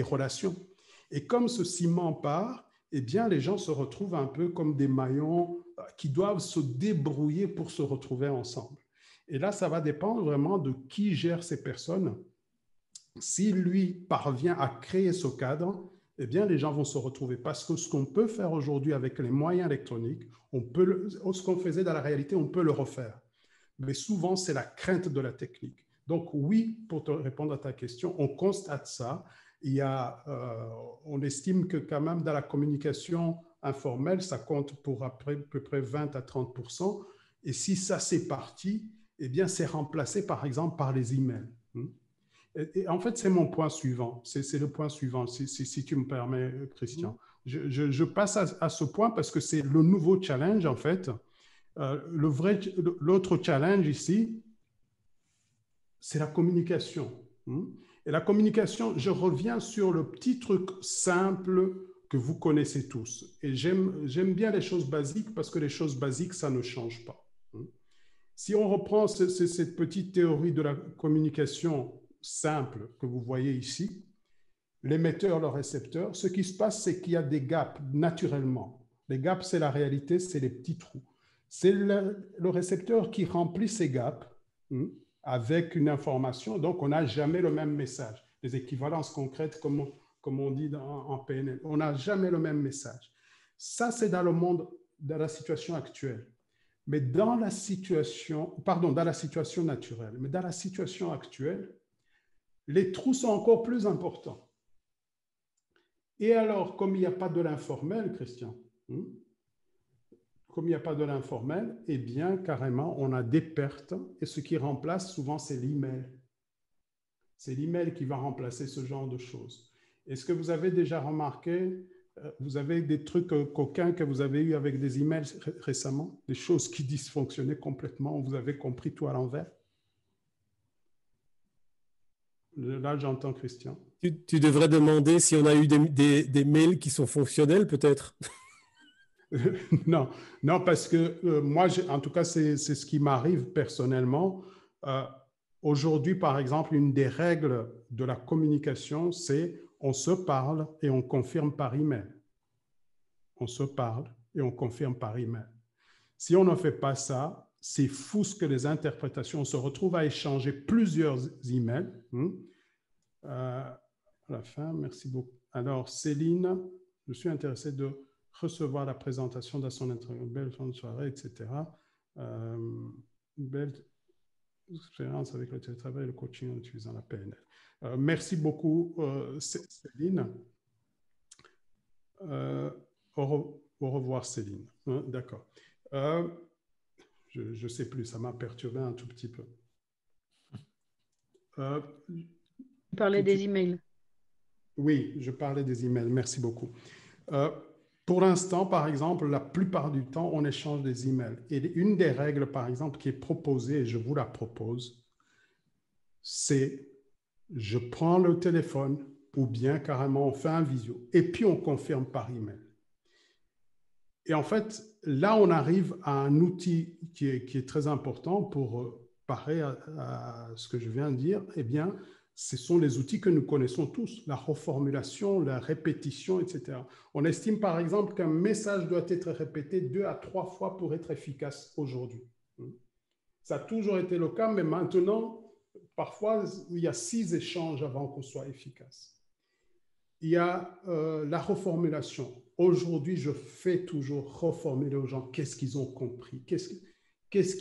relations. Et comme ce ciment part, eh bien, les gens se retrouvent un peu comme des maillons qui doivent se débrouiller pour se retrouver ensemble. Et là, ça va dépendre vraiment de qui gère ces personnes. Si lui parvient à créer ce cadre, eh bien, les gens vont se retrouver. Parce que ce qu'on peut faire aujourd'hui avec les moyens électroniques, ce qu'on faisait dans la réalité, on peut le refaire. Mais souvent, c'est la crainte de la technique. Donc oui, pour te répondre à ta question, on constate ça. On estime que quand même dans la communication informelle, ça compte pour à peu près 20 à 30%. Et si ça c'est parti, eh bien c'est remplacé par exemple par les emails. Et en fait, c'est mon point suivant. C'est le point suivant, si tu me permets, Christian. Je passe à ce point parce que c'est le nouveau challenge, en fait. L'autre challenge ici, c'est la communication. Et la communication, je reviens sur le petit truc simple que vous connaissez tous. Et j'aime bien les choses basiques parce que les choses basiques, ça ne change pas. Si on reprend cette petite théorie de la communication simple que vous voyez ici, l'émetteur, le récepteur, ce qui se passe, c'est qu'il y a des gaps naturellement. Les gaps, c'est la réalité, c'est les petits trous. C'est le récepteur qui remplit ces gaps avec une information. Donc, on n'a jamais le même message. Les équivalences concrètes, comme on dit en PNL, on n'a jamais le même message. Ça, c'est dans le monde, dans la situation actuelle. Mais dans la situation naturelle, mais dans la situation actuelle, les trous sont encore plus importants. Et alors, comme il n'y a pas de l'informel, Christian, comme il n'y a pas de l'informel, eh bien, carrément, on a des pertes. Et ce qui remplace souvent, c'est l'email. C'est l'email qui va remplacer ce genre de choses. Est-ce que vous avez déjà remarqué, vous avez des trucs coquins que vous avez eu avec des emails récemment, des choses qui dysfonctionnaient complètement, vous avez compris tout à l'envers? Là, j'entends Christian. Tu devrais demander si on a eu des mails qui sont fonctionnels, peut-être. Non, parce que moi, en tout cas, c'est ce qui m'arrive personnellement. Aujourd'hui, par exemple, une des règles de la communication, c'est on se parle et on confirme par email. On se parle et on confirme par email. Si on ne fait pas ça, c'est fou ce que les interprétations, on se retrouve à échanger plusieurs emails. À la fin, merci beaucoup. Alors, Céline, je suis intéressé de recevoir la présentation de son interview. Belle fin de soirée, etc. Belle expérience avec le télétravail et le coaching en utilisant la PNL. Merci beaucoup, Céline. Au revoir, Céline. D'accord. Je ne sais plus, ça m'a perturbé un tout petit peu. Tu parlais des emails. Oui, je parlais des emails. Merci beaucoup. Pour l'instant, par exemple, la plupart du temps, on échange des emails. Et une des règles, par exemple, qui est proposée, et je vous la propose, c'est je prends le téléphone ou bien carrément on fait un visio et puis on confirme par email. Et en fait, là, on arrive à un outil qui est très important pour parer à ce que je viens de dire. Eh bien, ce sont les outils que nous connaissons tous, la reformulation, la répétition, etc. On estime par exemple qu'un message doit être répété 2 à 3 fois pour être efficace aujourd'hui. Ça a toujours été le cas, mais maintenant, parfois, il y a 6 échanges avant qu'on soit efficace. Il y a la reformulation. Aujourd'hui, je fais toujours reformuler aux gens qu'est-ce qu'ils ont compris, qu'est-ce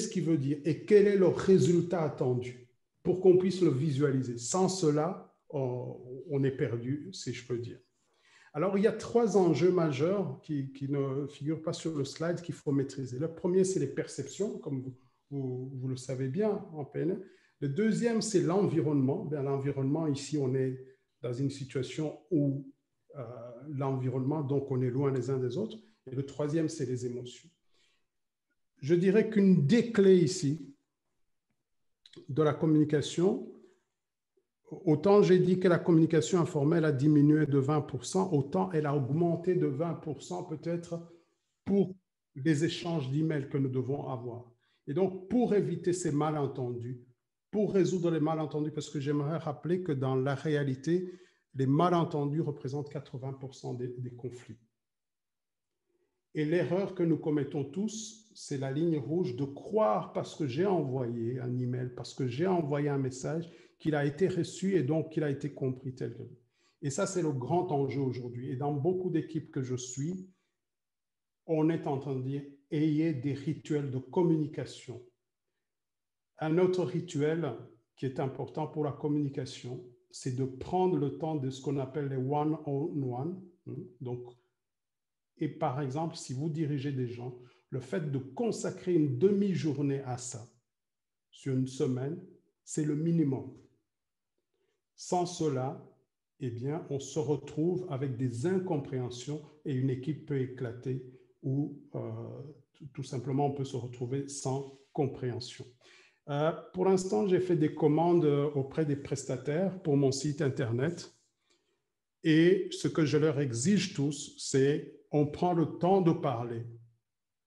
qui veut dire et quel est le résultat attendu pour qu'on puisse le visualiser. Sans cela, on est perdu, si je peux dire. Alors, il y a 3 enjeux majeurs qui ne figurent pas sur le slide qu'il faut maîtriser. Le premier, c'est les perceptions, comme vous le savez bien en PNL. Le deuxième, c'est l'environnement. L'environnement, ici, on est dans une situation où l'environnement, donc on est loin les uns des autres. Et le troisième, c'est les émotions. Je dirais qu'une des clés ici de la communication, autant j'ai dit que la communication informelle a diminué de 20%, autant elle a augmenté de 20% peut-être pour les échanges d'emails que nous devons avoir. Et donc, pour éviter ces malentendus, pour résoudre les malentendus, parce que j'aimerais rappeler que dans la réalité, les malentendus représentent 80% des conflits. Et l'erreur que nous commettons tous, c'est la ligne rouge de croire parce que j'ai envoyé un email, parce que j'ai envoyé un message, qu'il a été reçu et donc qu'il a été compris tel que. Et ça, c'est le grand enjeu aujourd'hui. Et dans beaucoup d'équipes que je suis, on est en train de dire ayez des rituels de communication. Un autre rituel qui est important pour la communication, c'est de prendre le temps de ce qu'on appelle les one-on-one. Donc, et par exemple, si vous dirigez des gens, le fait de consacrer une demi-journée à ça sur une semaine, c'est le minimum. Sans cela, eh bien, on se retrouve avec des incompréhensions et une équipe peut éclater ou tout simplement on peut se retrouver sans compréhension. Pour l'instant, j'ai fait des commandes auprès des prestataires pour mon site Internet et ce que je leur exige tous, c'est on prend le temps de parler,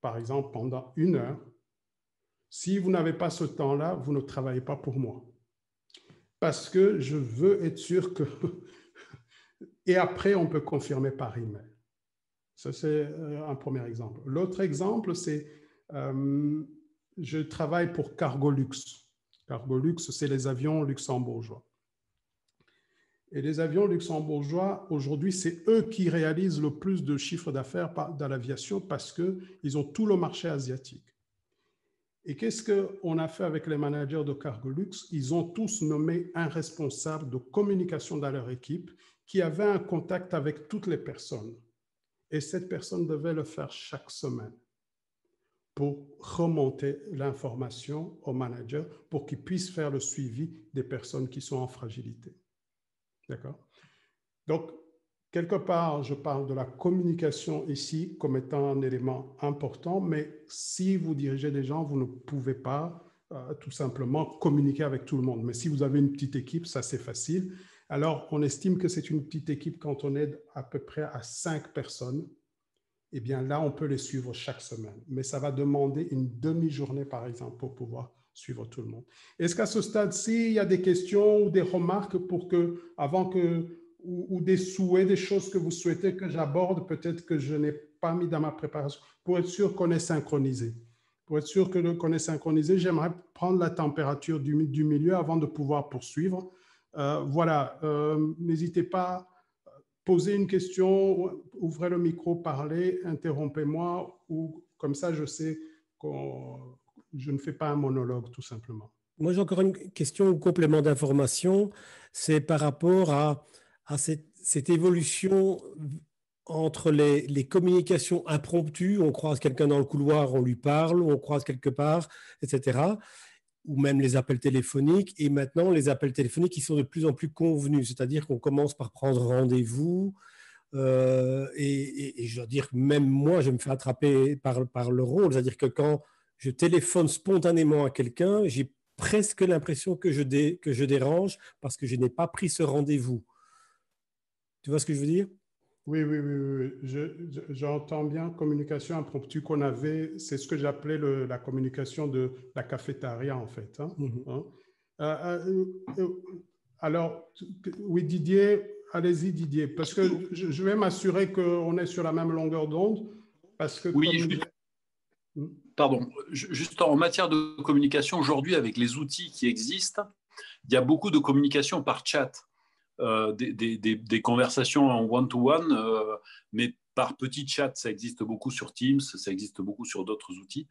par exemple pendant 1 heure. Si vous n'avez pas ce temps-là, vous ne travaillez pas pour moi. Parce que je veux être sûr que... Et après, on peut confirmer par email. Ça, c'est un premier exemple. L'autre exemple, c'est je travaille pour Cargolux. Cargolux, c'est les avions luxembourgeois. Et les avions luxembourgeois, aujourd'hui, c'est eux qui réalisent le plus de chiffre d'affaires dans l'aviation parce qu'ils ont tout le marché asiatique. Et qu'est-ce qu'on a fait avec les managers de Cargolux? Ils ont tous nommé un responsable de communication dans leur équipe qui avait un contact avec toutes les personnes. Et cette personne devait le faire chaque semaine pour remonter l'information au manager pour qu'il puisse faire le suivi des personnes qui sont en fragilité. D'accord? Donc, quelque part, je parle de la communication ici comme étant un élément important, mais si vous dirigez des gens, vous ne pouvez pas tout simplement communiquer avec tout le monde. Mais si vous avez une petite équipe, ça c'est facile. Alors, on estime que c'est une petite équipe quand on est à peu près à 5 personnes. Eh bien, là, on peut les suivre chaque semaine. Mais ça va demander une demi-journée, par exemple, pour pouvoir suivre tout le monde. Est-ce qu'à ce stade-ci, il y a des questions ou des remarques pour que, avant que, ou des souhaits, des choses que vous souhaitez que j'aborde, peut-être que je n'ai pas mis dans ma préparation, pour être sûr qu'on est synchronisé. Pour être sûr qu'on est synchronisé, j'aimerais prendre la température du milieu avant de pouvoir poursuivre. Voilà, n'hésitez pas. Posez une question, ouvrez le micro, parlez, interrompez-moi, ou comme ça, je sais que je ne fais pas un monologue, tout simplement. Moi, j'ai encore une question ou complément d'information. C'est par rapport à cette évolution entre les communications impromptues. On croise quelqu'un dans le couloir, on lui parle, on croise quelque part, etc. Ou même les appels téléphoniques, et maintenant les appels téléphoniques qui sont de plus en plus convenus, c'est-à-dire qu'on commence par prendre rendez-vous, et je dois dire que même moi, je me fais attraper par le rôle, c'est-à-dire que quand je téléphone spontanément à quelqu'un, j'ai presque l'impression que je dérange parce que je n'ai pas pris ce rendez-vous. Tu vois ce que je veux dire? Oui. J'entends bien communication impromptue qu'on avait, c'est ce que j'appelais la communication de la cafétéria, en fait. Alors, oui, Didier, allez-y, Didier, parce que je vais m'assurer qu'on est sur la même longueur d'onde, parce que... Oui, pardon. Juste en matière de communication, aujourd'hui, avec les outils qui existent, il y a beaucoup de communication par chat. Des conversations en one-to-one, mais par petit chat, ça existe beaucoup sur Teams, ça existe beaucoup sur d'autres outils.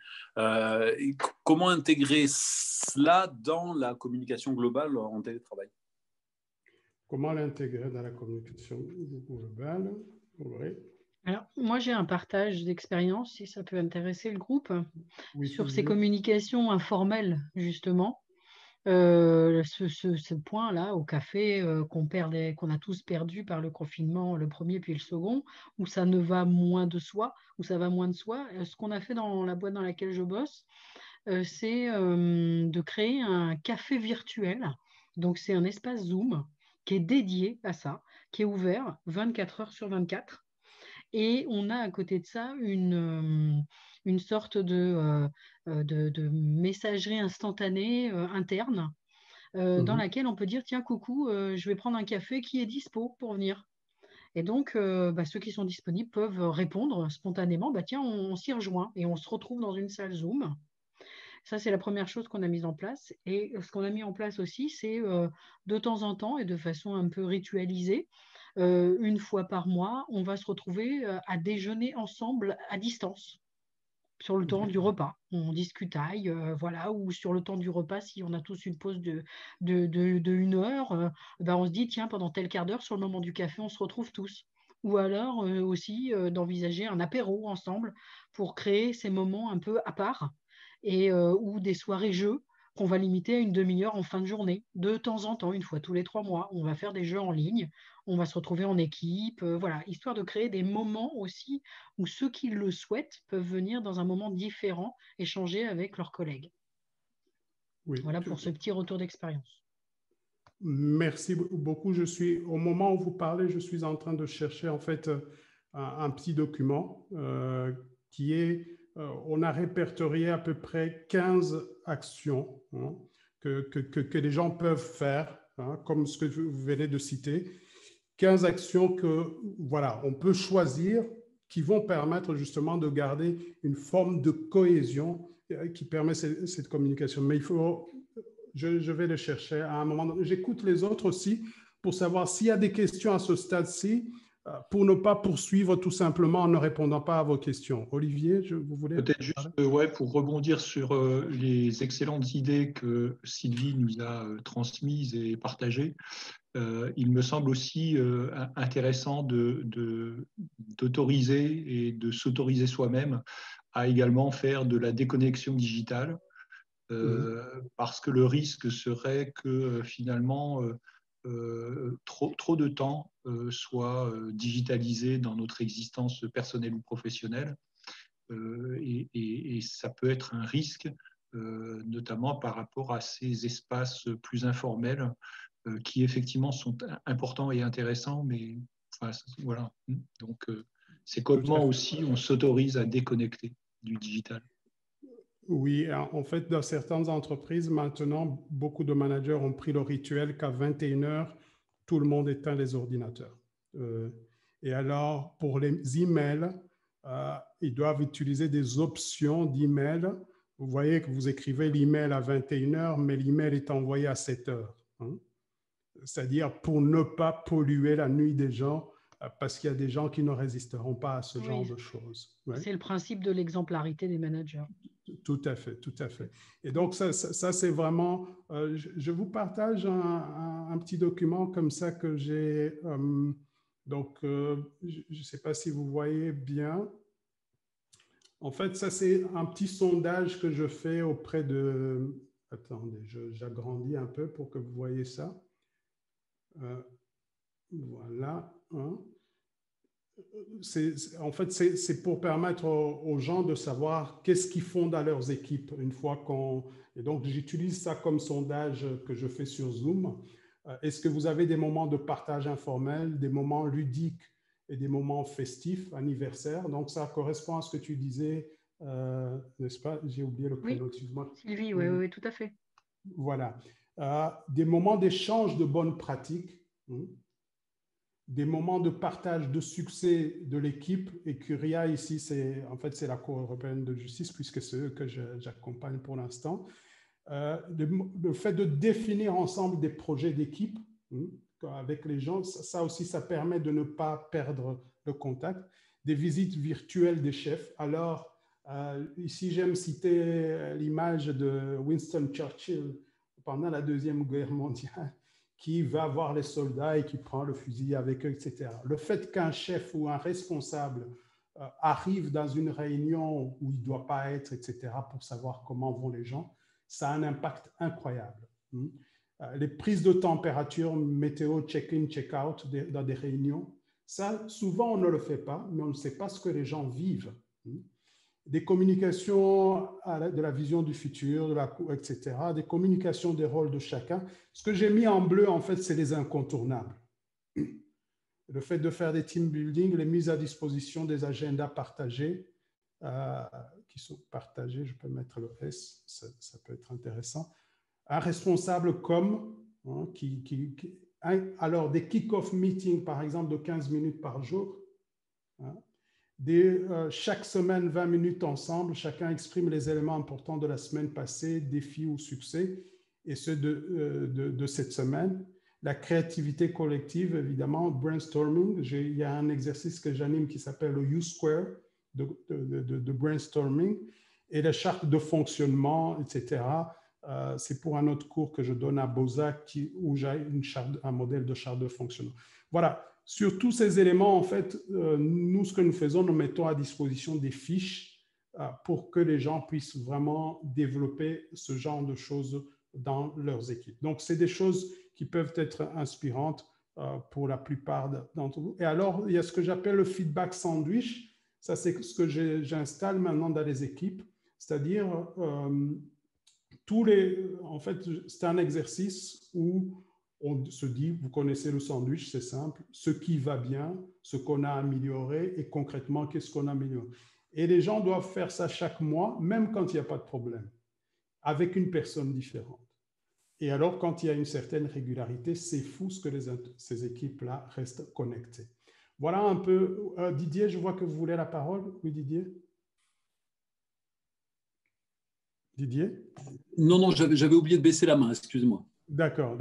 Comment intégrer cela dans la communication globale en télétravail? Comment l'intégrer dans la communication globale? Oui. Alors, moi, j'ai un partage d'expérience, si ça peut intéresser le groupe, oui, sur ces communications informelles, justement. Ce point-là au café qu'on a tous perdu par le confinement, le premier puis le second, où ça ne va moins de soi, où ça va moins de soi. Ce qu'on a fait dans la boîte dans laquelle je bosse, c'est de créer un café virtuel. Donc, c'est un espace Zoom qui est dédié à ça, qui est ouvert 24 heures sur 24. Et on a à côté de ça une sorte de messagerie instantanée interne dans laquelle on peut dire, tiens, coucou, je vais prendre un café, qui est dispo pour venir? Et donc, ceux qui sont disponibles peuvent répondre spontanément, tiens, on s'y rejoint et on se retrouve dans une salle Zoom. Ça, c'est la première chose qu'on a mise en place. Et ce qu'on a mis en place aussi, c'est de temps en temps et de façon un peu ritualisée, une fois par mois, on va se retrouver à déjeuner ensemble à distance. sur le temps du repas. On discutaille, voilà, ou sur le temps du repas, si on a tous une pause de 1 heure, on se dit, tiens, pendant tel quart d'heure, sur le moment du café, on se retrouve tous. Ou alors aussi d'envisager un apéro ensemble pour créer ces moments un peu à part ou des soirées jeux qu'on va limiter à une demi-heure en fin de journée. De temps en temps, une fois tous les 3 mois, on va faire des jeux en ligne, on va se retrouver en équipe, voilà, histoire de créer des moments aussi où ceux qui le souhaitent peuvent venir dans un moment différent, échanger avec leurs collègues. Oui, voilà pour ce petit retour d'expérience. Merci beaucoup. Au moment où vous parlez, je suis en train de chercher en fait un petit document qui est, on a répertorié à peu près 15 actions que les gens peuvent faire, comme ce que vous venez de citer. 15 actions que, voilà, on peut choisir qui vont permettre justement de garder une forme de cohésion qui permet cette communication. Mais il faut... Je vais le chercher à un moment donné. J'écoute les autres aussi pour savoir s'il y a des questions à ce stade-ci, pour ne pas poursuivre tout simplement en ne répondant pas à vos questions. Olivier, vous voulez... Peut-être juste pour rebondir sur les excellentes idées que Sylvie nous a transmises et partagées. Il me semble aussi intéressant d'autoriser et de s'autoriser soi-même à également faire de la déconnexion digitale. Parce que le risque serait que finalement trop de temps soit digitalisé dans notre existence personnelle ou professionnelle et ça peut être un risque notamment par rapport à ces espaces plus informels qui effectivement sont importants et intéressants, mais enfin, voilà. Donc c'est comment aussi on s'autorise à déconnecter du digital. Oui, en fait, dans certaines entreprises, maintenant, beaucoup de managers ont pris le rituel qu'à 21h, tout le monde éteint les ordinateurs. Et alors, pour les emails, ils doivent utiliser des options d'email. Vous voyez que vous écrivez l'email à 21h, mais l'email est envoyé à 7h. C'est-à-dire pour ne pas polluer la nuit des gens, parce qu'il y a des gens qui ne résisteront pas à ce genre de choses. Ouais. C'est le principe de l'exemplarité des managers. Tout à fait, tout à fait. Et donc, ça c'est vraiment... je vous partage un petit document comme ça que j'ai... donc, je ne sais pas si vous voyez bien. En fait, ça, c'est un petit sondage que je fais auprès de... Attendez, j'agrandis un peu pour que vous voyez ça. Voilà. En fait, c'est pour permettre aux gens de savoir qu'est-ce qu'ils font dans leurs équipes une fois qu'on... Et donc, j'utilise ça comme sondage que je fais sur Zoom. Est-ce que vous avez des moments de partage informel, des moments ludiques et des moments festifs, anniversaires? Donc, ça correspond à ce que tu disais, n'est-ce pas? J'ai oublié le prénom, excuse-moi. Sylvie, oui, tout à fait. Voilà. Des moments d'échange de bonnes pratiques. Des moments de partage de succès de l'équipe. Et Curia, ici, c'est la Cour européenne de justice, puisque c'est eux que j'accompagne pour l'instant. Le fait de définir ensemble des projets d'équipe avec les gens, ça aussi, ça permet de ne pas perdre le contact. Des visites virtuelles des chefs. Alors, ici, j'aime citer l'image de Winston Churchill pendant la Deuxième Guerre mondiale, qui va voir les soldats et qui prend le fusil avec eux, etc. Le fait qu'un chef ou un responsable arrive dans une réunion où il ne doit pas être, etc., pour savoir comment vont les gens, ça a un impact incroyable. Les prises de température, météo, check-in, check-out dans des réunions, ça, souvent, on ne le fait pas, mais on ne sait pas ce que les gens vivent. Des communications de la vision du futur, etc., des communications des rôles de chacun. Ce que j'ai mis en bleu, en fait, c'est les incontournables. Le fait de faire des team building, les mises à disposition des agendas partagés, qui sont partagés, je peux mettre le S, ça peut être intéressant. Un responsable alors des kick-off meetings, par exemple, de 15 minutes par jour, chaque semaine, 20 minutes ensemble, chacun exprime les éléments importants de la semaine passée, défis ou succès, et ceux de cette semaine. La créativité collective, évidemment, brainstorming. Il y a un exercice que j'anime qui s'appelle le U-Square, de brainstorming. Et la charte de fonctionnement, etc., c'est pour un autre cours que je donne à Beauzac où j'ai un modèle de charte de fonctionnement. Voilà, sur tous ces éléments, en fait, nous, ce que nous faisons, nous mettons à disposition des fiches pour que les gens puissent vraiment développer ce genre de choses dans leurs équipes. Donc, c'est des choses qui peuvent être inspirantes pour la plupart d'entre vous. Et alors, il y a ce que j'appelle le feedback sandwich. Ça, c'est ce que j'installe maintenant dans les équipes. C'est-à-dire, en fait, c'est un exercice où on se dit, vous connaissez le sandwich, c'est simple, ce qui va bien, ce qu'on a amélioré et concrètement, qu'est-ce qu'on a amélioré. Et les gens doivent faire ça chaque mois, même quand il n'y a pas de problème, avec une personne différente. Et alors, quand il y a une certaine régularité, c'est fou ce que ces équipes-là restent connectées. Voilà un peu. Didier, je vois que vous voulez la parole. Oui, Didier? Didier? Non, j'avais oublié de baisser la main, excuse-moi. D'accord.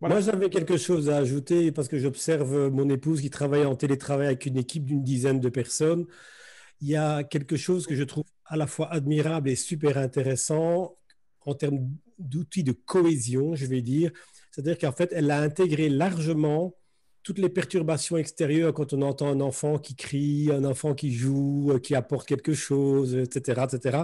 Voilà. Moi, j'avais quelque chose à ajouter parce que j'observe mon épouse qui travaille en télétravail avec une équipe d'une dizaine de personnes. Il y a quelque chose que je trouve à la fois admirable et super intéressant en termes d'outils de cohésion, je vais dire. C'est-à-dire qu'en fait, elle a intégré largement toutes les perturbations extérieures quand on entend un enfant qui crie, un enfant qui joue, qui apporte quelque chose, etc., etc.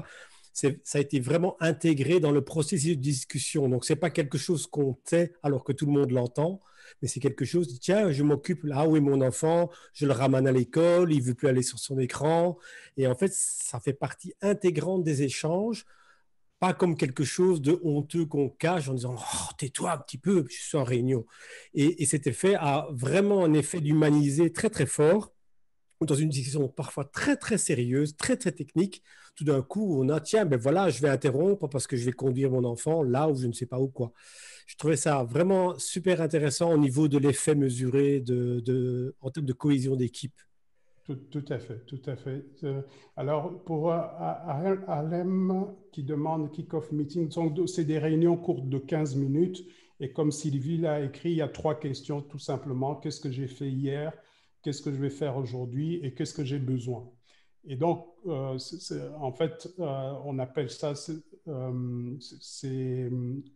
Ça a été vraiment intégré dans le processus de discussion. Donc, ce n'est pas quelque chose qu'on tait alors que tout le monde l'entend, mais c'est quelque chose, tiens, je m'occupe là, où est mon enfant, je le ramène à l'école, il ne veut plus aller sur son écran. Et en fait, ça fait partie intégrante des échanges, pas comme quelque chose de honteux qu'on cache en disant oh, tais-toi un petit peu, je suis en réunion. Et cet effet a vraiment un effet d'humaniser très, très fort. Dans une discussion parfois très, très sérieuse, très, très technique, tout d'un coup, on a, tiens, ben voilà, je vais interrompre parce que je vais conduire mon enfant là où je ne sais pas où quoi. Je trouvais ça vraiment super intéressant au niveau de l'effet mesuré en termes de cohésion d'équipe. Tout à fait. Alors, pour Alem qui demande kick-off meeting, c'est des réunions courtes de 15 minutes. Et comme Sylvie l'a écrit, il y a 3 questions tout simplement. Qu'est-ce que j'ai fait hier? Qu'est-ce que je vais faire aujourd'hui? Et qu'est-ce que j'ai besoin? Et donc, en fait, on appelle ça,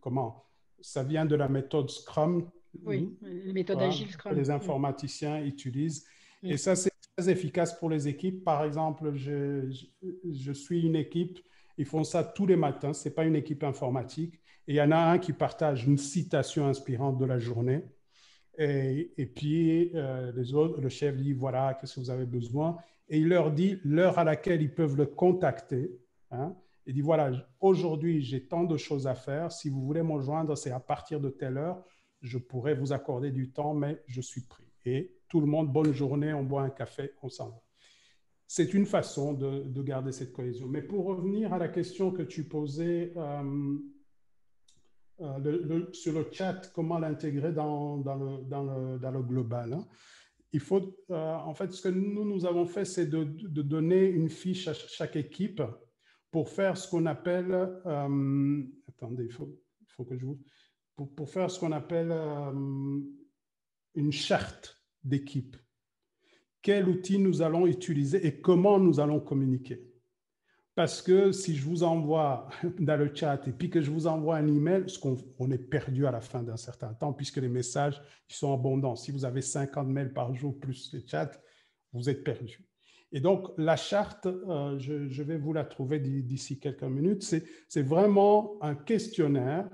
comment? Ça vient de la méthode Scrum. Oui, la méthode agile Scrum. Que les informaticiens utilisent. Et ça, c'est très efficace pour les équipes. Par exemple, je suis une équipe, ils font ça tous les matins. Ce n'est pas une équipe informatique. Et il y en a un qui partage une citation inspirante de la journée. Et puis, les autres, le chef dit, voilà, qu'est-ce que vous avez besoin? Et il leur dit l'heure à laquelle ils peuvent le contacter. Hein. Il dit, voilà, aujourd'hui, j'ai tant de choses à faire. Si vous voulez me rejoindre, c'est à partir de telle heure. Je pourrais vous accorder du temps, mais je suis pris. Et tout le monde, bonne journée, on boit un café, on s'en va. C'est une façon de garder cette cohésion. Mais pour revenir à la question que tu posais sur le chat, comment l'intégrer dans le global, hein. Il faut, en fait, ce que nous avons fait, c'est de donner une fiche à chaque équipe pour faire ce qu'on appelle, attendez, il faut que je vous... Pour faire ce qu'on appelle une charte d'équipe. Quel outil nous allons utiliser et comment nous allons communiquer. Parce que si je vous envoie dans le chat et puis que je vous envoie un email, on est perdu à la fin d'un certain temps puisque les messages ils sont abondants. Si vous avez 50 mails par jour plus les chats, vous êtes perdu. Et donc, la charte, je vais vous la trouver d'ici quelques minutes, c'est vraiment un questionnaire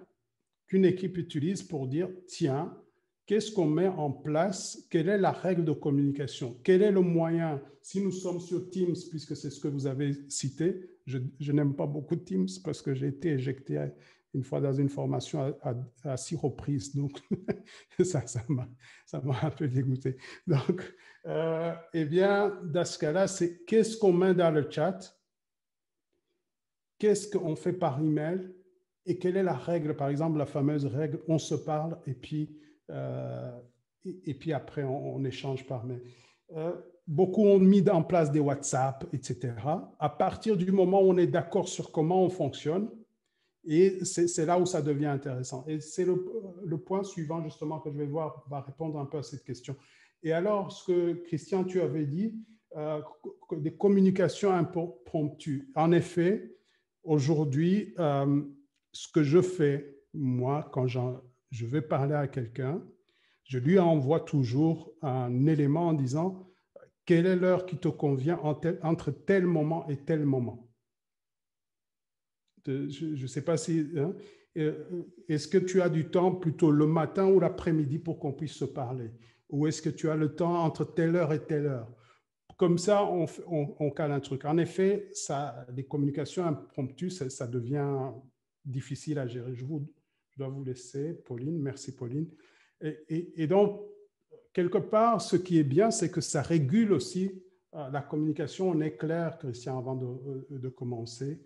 qu'une équipe utilise pour dire, tiens, qu'est-ce qu'on met en place? Quelle est la règle de communication? Quel est le moyen? Si nous sommes sur Teams, puisque c'est ce que vous avez cité, je n'aime pas beaucoup Teams parce que j'ai été éjecté une fois dans une formation à 6 reprises. Donc, ça m'a un peu dégoûté. Donc, eh bien, dans ce cas-là, c'est qu'est-ce qu'on met dans le chat? Qu'est-ce qu'on fait par email? Et quelle est la règle? Par exemple, la fameuse règle, on se parle et puis après, on échange par mail. Beaucoup ont mis en place des WhatsApp, etc. À partir du moment où on est d'accord sur comment on fonctionne, et c'est là où ça devient intéressant. Et c'est le point suivant, justement, que je vais voir, va répondre un peu à cette question. Et alors, ce que, Christian, tu avais dit, des communications impromptues. En effet, aujourd'hui, ce que je fais, moi, quand je vais parler à quelqu'un, je lui envoie toujours un élément en disant « Quelle est l'heure qui te convient entre tel moment et tel moment ?» Je ne sais pas si... Hein, est-ce que tu as du temps plutôt le matin ou l'après-midi pour qu'on puisse se parler? Ou est-ce que tu as le temps entre telle heure et telle heure? Comme ça, on cale un truc. En effet, les communications impromptues, ça devient difficile à gérer. Je dois vous laisser, Pauline. Merci, Pauline. Et donc, quelque part, ce qui est bien, c'est que ça régule aussi la communication. On est clair, Christian, avant de commencer.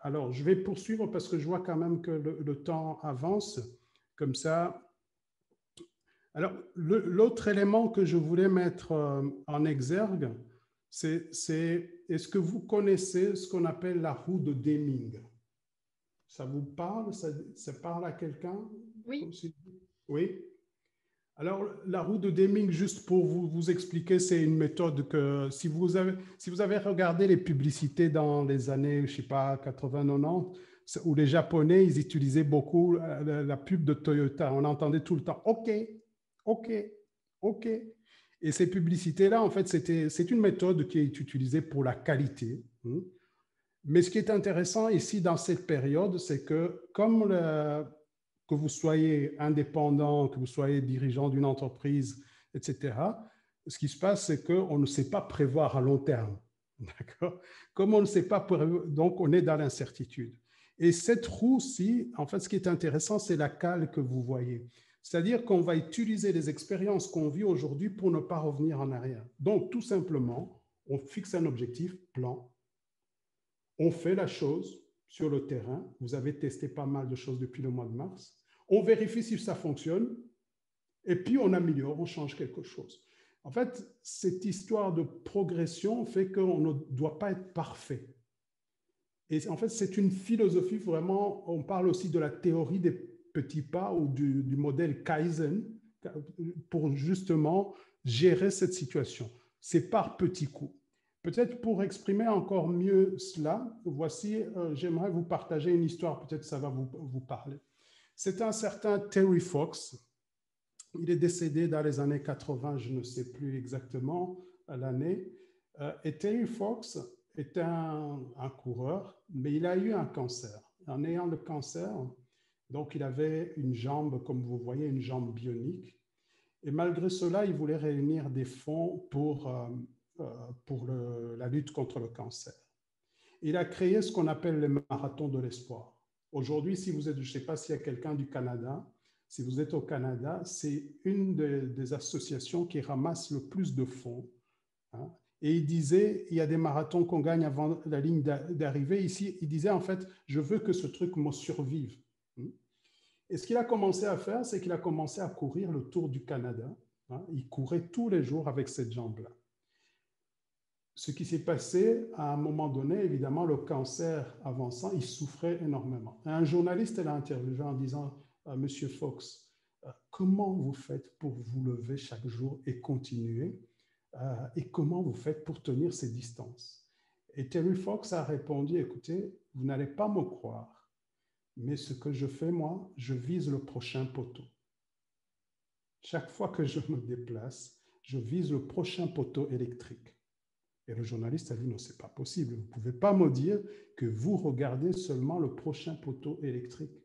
Alors, je vais poursuivre parce que je vois quand même que le temps avance. Comme ça. Alors, l'autre élément que je voulais mettre en exergue, c'est est-ce que vous connaissez ce qu'on appelle la roue de Deming? Ça vous parle? Ça parle à quelqu'un? Oui. Oui. Alors, la roue de Deming, juste pour vous expliquer, c'est une méthode que si vous avez regardé les publicités dans les années, je ne sais pas, 80-90, où les Japonais, ils utilisaient beaucoup la pub de Toyota. On entendait tout le temps « OK, OK, OK ». Et ces publicités-là, en fait, c'est une méthode qui est utilisée pour la qualité. Mais ce qui est intéressant ici dans cette période, c'est que comme que vous soyez indépendant, que vous soyez dirigeant d'une entreprise, etc., ce qui se passe, c'est qu'on ne sait pas prévoir à long terme. D'accord? Comme on ne sait pas prévoir, donc on est dans l'incertitude. Et cette roue-ci, en fait, ce qui est intéressant, c'est la cale que vous voyez. C'est-à-dire qu'on va utiliser les expériences qu'on vit aujourd'hui pour ne pas revenir en arrière. Donc, tout simplement, on fixe un objectif, plan. On fait la chose sur le terrain. Vous avez testé pas mal de choses depuis le mois de mars. On vérifie si ça fonctionne. Et puis, on améliore, on change quelque chose. En fait, cette histoire de progression fait qu'on ne doit pas être parfait. Et en fait, c'est une philosophie vraiment, on parle aussi de la théorie des petits pas ou du modèle Kaizen pour justement gérer cette situation. C'est par petits coups. Peut-être pour exprimer encore mieux cela, voici, j'aimerais vous partager une histoire, peut-être ça va vous parler. C'est un certain Terry Fox. Il est décédé dans les années 80, je ne sais plus exactement l'année. Et Terry Fox est un coureur, mais il a eu un cancer. En ayant le cancer, donc il avait une jambe, comme vous voyez, une jambe bionique. Et malgré cela, il voulait réunir des fonds pour la lutte contre le cancer. Il a créé ce qu'on appelle les marathons de l'espoir. Aujourd'hui, si vous êtes, je ne sais pas s'il y a quelqu'un du Canada, si vous êtes au Canada, c'est une des associations qui ramasse le plus de fonds. Hein. Et il disait, il y a des marathons qu'on gagne avant la ligne d'arrivée. Ici, il disait en fait, je veux que ce truc me survive. Et ce qu'il a commencé à faire, c'est qu'il a commencé à courir le Tour du Canada. Hein. Il courait tous les jours avec cette jambe-là. Ce qui s'est passé, à un moment donné, évidemment, le cancer avançant, il souffrait énormément. Et un journaliste l'a interviewé en disant, Monsieur Fox, comment vous faites pour vous lever chaque jour et continuer et comment vous faites pour tenir ces distances? Et Terry Fox a répondu, écoutez, vous n'allez pas me croire, mais ce que je fais, moi, je vise le prochain poteau. Chaque fois que je me déplace, je vise le prochain poteau électrique. Et le journaliste a dit, non, ce n'est pas possible. Vous ne pouvez pas me dire que vous regardez seulement le prochain poteau électrique.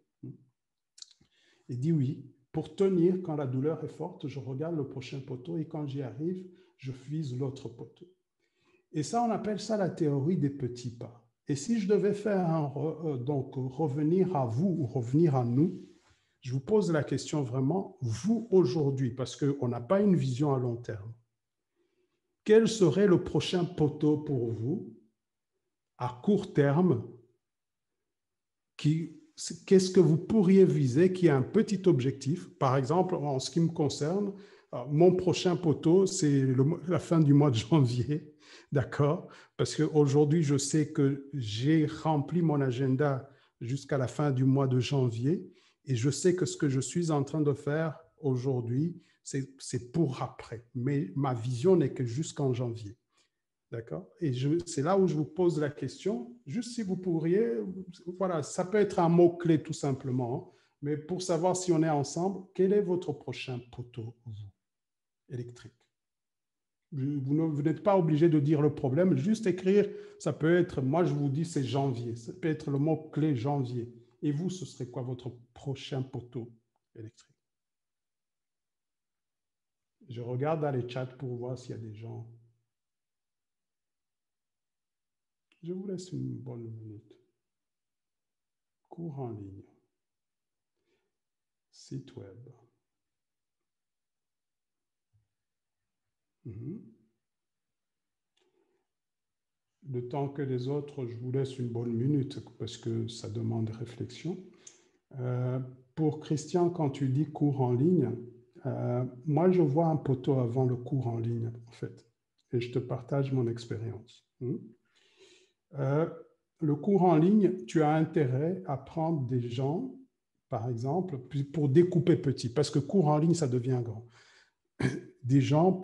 Il dit oui, pour tenir, quand la douleur est forte, je regarde le prochain poteau et quand j'y arrive, je vise l'autre poteau. Et ça, on appelle ça la théorie des petits pas. Et si je devais faire donc revenir à vous ou revenir à nous, je vous pose la question vraiment, vous aujourd'hui, parce qu'on n'a pas une vision à long terme. Quel serait le prochain poteau pour vous à court terme? Qu'est-ce que vous pourriez viser qui a un petit objectif? Par exemple, en ce qui me concerne, mon prochain poteau, c'est la fin du mois de janvier, d'accord? Parce qu'aujourd'hui, je sais que j'ai rempli mon agenda jusqu'à la fin du mois de janvier et je sais que ce que je suis en train de faire aujourd'hui, c'est pour après. Mais ma vision n'est que jusqu'en janvier. D'accord? Et c'est là où je vous pose la question, juste si vous pourriez, voilà, ça peut être un mot-clé tout simplement, hein, mais pour savoir si on est ensemble, quel est votre prochain poteau, vous, électrique? Vous n'êtes pas obligé de dire le problème, juste écrire, ça peut être, moi je vous dis c'est janvier, ça peut être le mot-clé janvier. Et vous, ce serait quoi votre prochain poteau électrique? Je regarde dans les chats pour voir s'il y a des gens. Je vous laisse une bonne minute. Cours en ligne. Site web. Le temps que les autres, je vous laisse une bonne minute parce que ça demande réflexion. Pour Christian, quand tu dis cours en ligne, moi je vois un poteau avant le cours en ligne en fait. Et je te partage mon expérience. Le cours en ligne, tu as intérêt à prendre des gens, par exemple, pour découper petit, parce que cours en ligne, ça devient grand. Des gens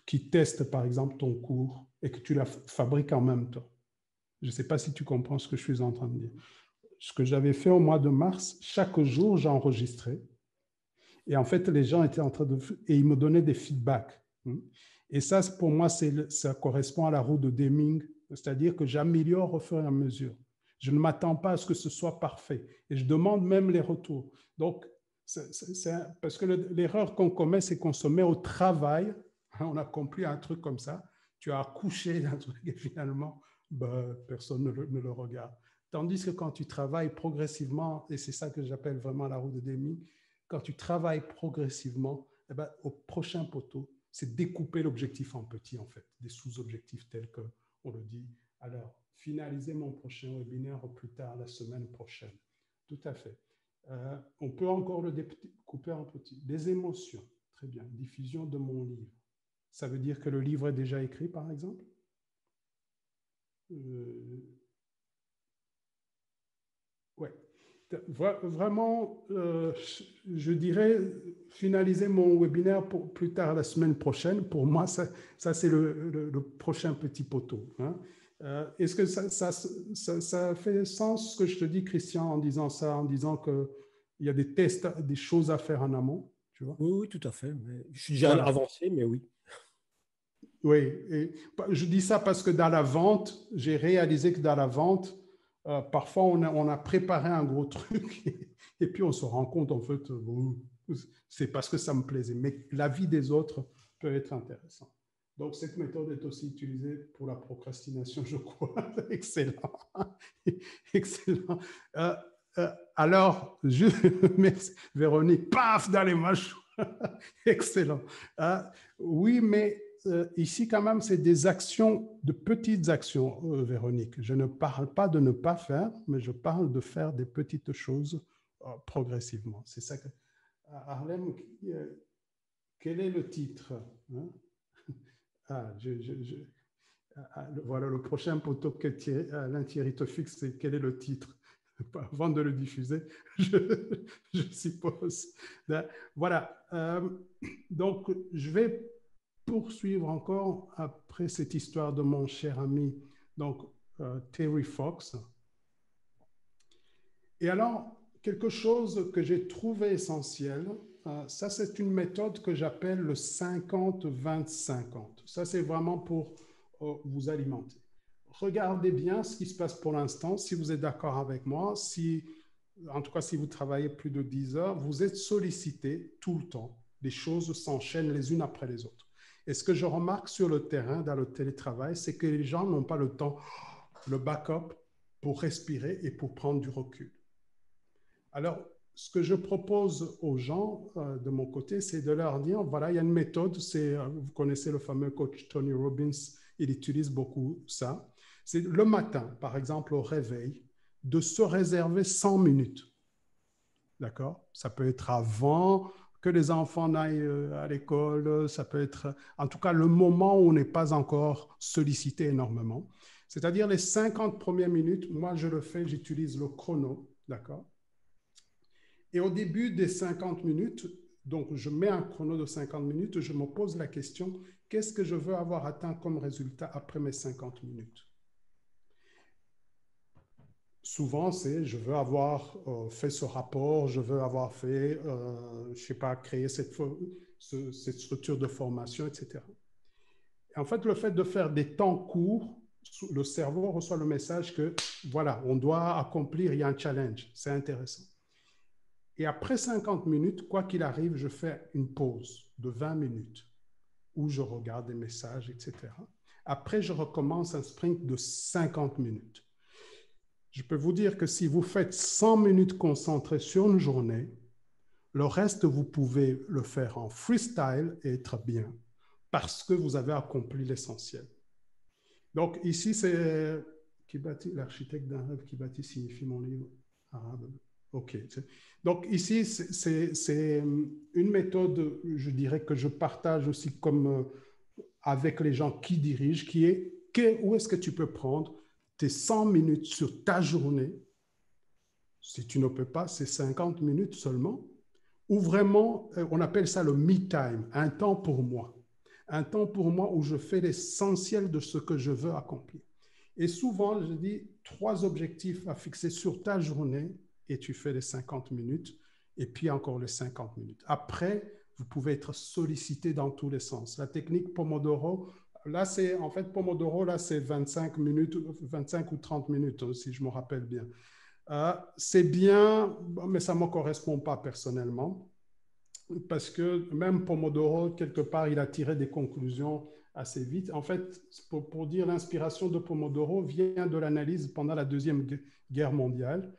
qui testent, par exemple, ton cours et que tu la fabriques en même temps. Je ne sais pas si tu comprends ce que je suis en train de dire. Ce que j'avais fait au mois de mars, chaque jour, j'enregistrais. Et en fait, les gens étaient en train de... Et ils me donnaient des feedbacks. Et ça, pour moi, ça correspond à la roue de Deming, c'est-à-dire que j'améliore au fur et à mesure. Je ne m'attends pas à ce que ce soit parfait. Et je demande même les retours. Donc, parce que l'erreur qu'on commet, c'est qu'on se met au travail. On a compris un truc comme ça. Tu as accouché d'un truc et finalement, personne ne le regarde. Tandis que quand tu travailles progressivement, et c'est ça que j'appelle vraiment la roue de Deming, quand tu travailles progressivement, au prochain poteau, c'est découper l'objectif en petits, en fait, des sous-objectifs tels qu'on le dit. Alors, finaliser mon prochain webinaire au plus tard la semaine prochaine. Tout à fait. On peut encore le découper en petits. Des émotions, très bien. Diffusion de mon livre. Ça veut dire que le livre est déjà écrit, par exemple? Ouais. Vraiment, je dirais finaliser mon webinaire pour plus tard la semaine prochaine. Pour moi, ça c'est le prochain petit poteau. Hein. Est-ce que ça fait sens ce que je te dis, Christian, en disant ça, en disant qu'il y a des tests, des choses à faire en amont, tu vois? Oui, tout à fait. Je suis déjà avancé, mais oui. Oui, et je dis ça parce que dans la vente, j'ai réalisé que dans la vente, parfois on a préparé un gros truc et puis on se rend compte en fait, c'est parce que ça me plaisait. Mais la vie des autres peut être intéressante. Donc cette méthode est aussi utilisée pour la procrastination, je crois. Excellent. Excellent. Alors, merci Véronique, paf, dans les mâchoires. Excellent. Oui, mais ici, quand même, c'est des actions, de petites actions, Véronique. Je ne parle pas de ne pas faire, mais je parle de faire des petites choses progressivement. C'est ça que... Harlem, quel est le titre, hein? Voilà, le prochain poteau que Alain Thierry te fixe, c'est quel est le titre? Avant de le diffuser, je suppose. Voilà. Donc, je vais poursuivre encore après cette histoire de mon cher ami, donc Terry Fox. Et alors, quelque chose que j'ai trouvé essentiel, ça c'est une méthode que j'appelle le 50-20-50. Ça c'est vraiment pour vous alimenter. Regardez bien ce qui se passe pour l'instant, si vous êtes d'accord avec moi, en tout cas si vous travaillez plus de 10 heures, vous êtes sollicité tout le temps. Les choses s'enchaînent les unes après les autres. Et ce que je remarque sur le terrain, dans le télétravail, c'est que les gens n'ont pas le temps, le backup, pour respirer et pour prendre du recul. Alors, ce que je propose aux gens de mon côté, c'est de leur dire, voilà, il y a une méthode, vous connaissez le fameux coach Tony Robbins, il utilise beaucoup ça. C'est le matin, par exemple, au réveil, de se réserver 100 minutes. D'accord? Ça peut être avant que les enfants n'aillent à l'école, ça peut être, en tout cas, le moment où on n'est pas encore sollicité énormément. C'est-à-dire les 50 premières minutes, moi je le fais, j'utilise le chrono, d'accord? Et au début des 50 minutes, Donc, je mets un chrono de 50 minutes, je me pose la question, qu'est-ce que je veux avoir atteint comme résultat après mes 50 minutes? Souvent, c'est je veux avoir fait ce rapport, je veux avoir fait, je ne sais pas, créer cette structure de formation, etc. Et en fait, le fait de faire des temps courts, le cerveau reçoit le message que, voilà, on doit accomplir, il y a un challenge, c'est intéressant. Et après 50 minutes, quoi qu'il arrive, je fais une pause de 20 minutes où je regarde des messages, etc. Après, je recommence un sprint de 50 minutes. Je peux vous dire que si vous faites 100 minutes concentrées sur une journée, le reste, vous pouvez le faire en freestyle et être bien parce que vous avez accompli l'essentiel. Donc ici, c'est qui bâtit, l'architecte d'un rêve qui bâtit signifie mon livre arabe. OK. Donc ici, c'est une méthode, je dirais, que je partage aussi comme avec les gens qui dirigent, qui est où est-ce que tu peux prendre tes 100 minutes sur ta journée. Si tu ne peux pas, c'est 50 minutes seulement, ou vraiment, on appelle ça le me time, un temps pour moi. Un temps pour moi où je fais l'essentiel de ce que je veux accomplir. Et souvent, je dis 3 objectifs à fixer sur ta journée et tu fais les 50 minutes et puis encore les 50 minutes. Après, vous pouvez être sollicité dans tous les sens. La technique Pomodoro, là, c'est en fait Pomodoro, là, c'est 25 minutes, 25 ou 30 minutes, si je me rappelle bien. C'est bien, mais ça ne me correspond pas personnellement. Parce que même Pomodoro, quelque part, il a tiré des conclusions assez vite. En fait, pour dire l'inspiration de Pomodoro vient de l'analyse pendant la Deuxième Guerre mondiale,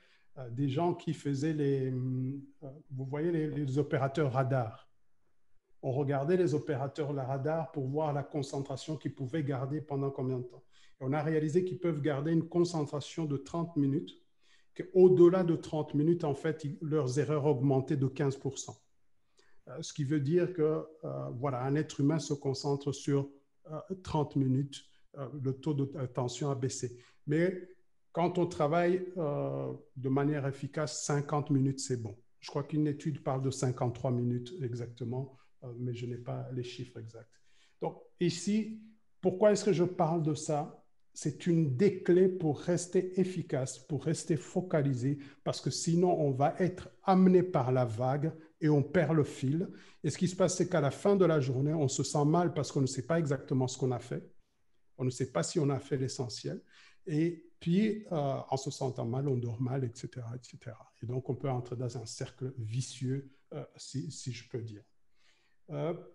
des gens qui faisaient vous voyez, les opérateurs radars. On regardait les opérateurs radar pour voir la concentration qu'ils pouvaient garder pendant combien de temps. Et on a réalisé qu'ils peuvent garder une concentration de 30 minutes, qu'au-delà de 30 minutes, en fait, leurs erreurs augmentaient de 15%. Ce qui veut dire que voilà, un être humain se concentre sur 30 minutes, le taux d'attention a baissé. Mais quand on travaille de manière efficace, 50 minutes, c'est bon. Je crois qu'une étude parle de 53 minutes exactement, mais je n'ai pas les chiffres exacts. Donc ici, pourquoi est-ce que je parle de ça? C'est une des clés pour rester efficace, pour rester focalisé, parce que sinon, on va être amené par la vague et on perd le fil. Et ce qui se passe, c'est qu'à la fin de la journée, on se sent mal parce qu'on ne sait pas exactement ce qu'on a fait. On ne sait pas si on a fait l'essentiel. Et puis, en se sentant mal, on dort mal, etc., etc. Et donc, on peut entrer dans un cercle vicieux, si je peux dire.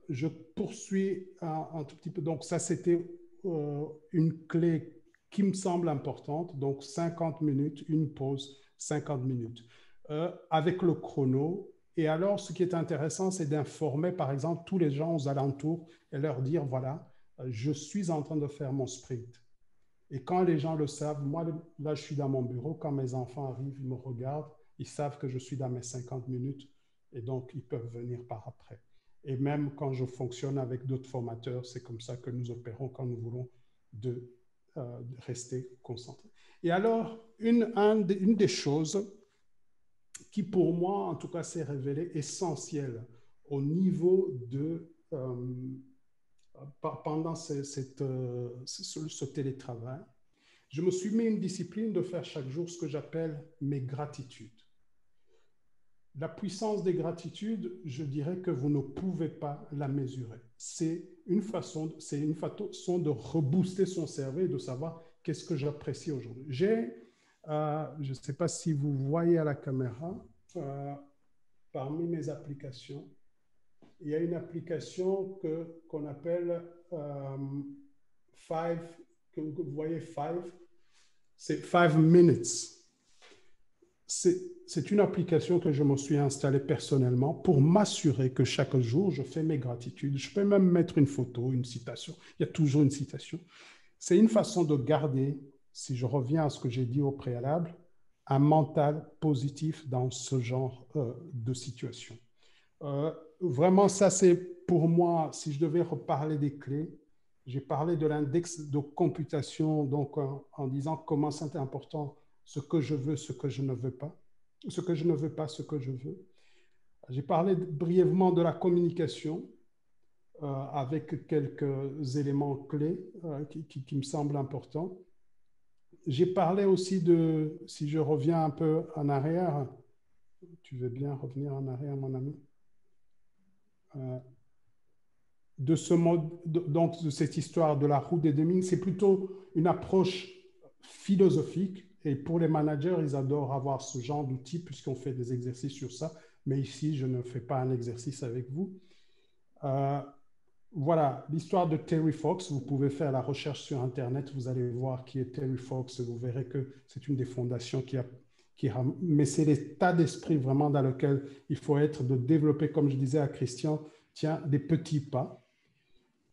Je poursuis un tout petit peu. Donc, ça, c'était une clé qui me semble importante. Donc, 50 minutes, une pause, 50 minutes. Avec le chrono. Et alors, ce qui est intéressant, c'est d'informer, par exemple, tous les gens aux alentours et leur dire, voilà, je suis en train de faire mon sprint. Et quand les gens le savent, moi, là, je suis dans mon bureau, quand mes enfants arrivent, ils me regardent, ils savent que je suis dans mes 50 minutes et donc ils peuvent venir par après. Et même quand je fonctionne avec d'autres formateurs, c'est comme ça que nous opérons quand nous voulons de rester concentrés. Et alors, une des choses qui pour moi, en tout cas, s'est révélée essentielle au niveau de, pendant ce télétravail, je me suis mis une discipline de faire chaque jour ce que j'appelle mes gratitudes. La puissance des gratitudes, je dirais que vous ne pouvez pas la mesurer. C'est une façon de rebooster son cerveau et de savoir qu'est-ce que j'apprécie aujourd'hui. Je ne sais pas si vous voyez à la caméra, parmi mes applications, il y a une application qu'on appelle Five, que vous voyez Five, c'est 5 minutes. C'est une application que je me suis installée personnellement pour m'assurer que chaque jour, je fais mes gratitudes. Je peux même mettre une photo, une citation. Il y a toujours une citation. C'est une façon de garder, si je reviens à ce que j'ai dit au préalable, un mental positif dans ce genre de situation. Vraiment, ça, c'est pour moi, si je devais reparler des clés, j'ai parlé de l'index de computation, donc en disant comment c'est important, ce que je veux, ce que je ne veux pas, ce que je ne veux pas, ce que je veux. J'ai parlé brièvement de la communication avec quelques éléments clés qui me semblent importants. J'ai parlé aussi de, si je reviens un peu en arrière, tu veux bien revenir en arrière, mon ami, de ce mode, donc de cette histoire de la roue des Deming, c'est plutôt une approche philosophique. Et pour les managers, ils adorent avoir ce genre d'outils puisqu'on fait des exercices sur ça. Mais ici, je ne fais pas un exercice avec vous. Voilà, l'histoire de Terry Fox. Vous pouvez faire la recherche sur Internet. Vous allez voir qui est Terry Fox. Vous verrez que c'est une des fondations mais c'est l'état d'esprit vraiment dans lequel il faut être, de développer, comme je disais à Christian, tiens, des petits pas.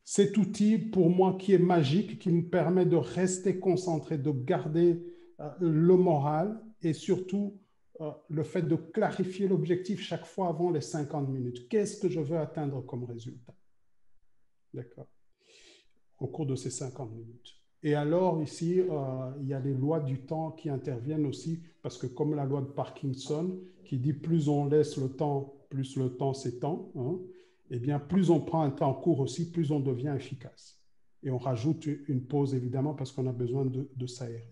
Cet outil, pour moi, qui est magique, qui me permet de rester concentré, de garder le moral et surtout le fait de clarifier l'objectif chaque fois avant les 50 minutes. Qu'est-ce que je veux atteindre comme résultat? D'accord. Au cours de ces 50 minutes. Et alors, ici, il y a les lois du temps qui interviennent aussi, parce que comme la loi de Parkinson, qui dit plus on laisse le temps, plus le temps s'étend, hein, eh bien, plus on prend un temps court aussi, plus on devient efficace. Et on rajoute une pause, évidemment, parce qu'on a besoin de s'aérer.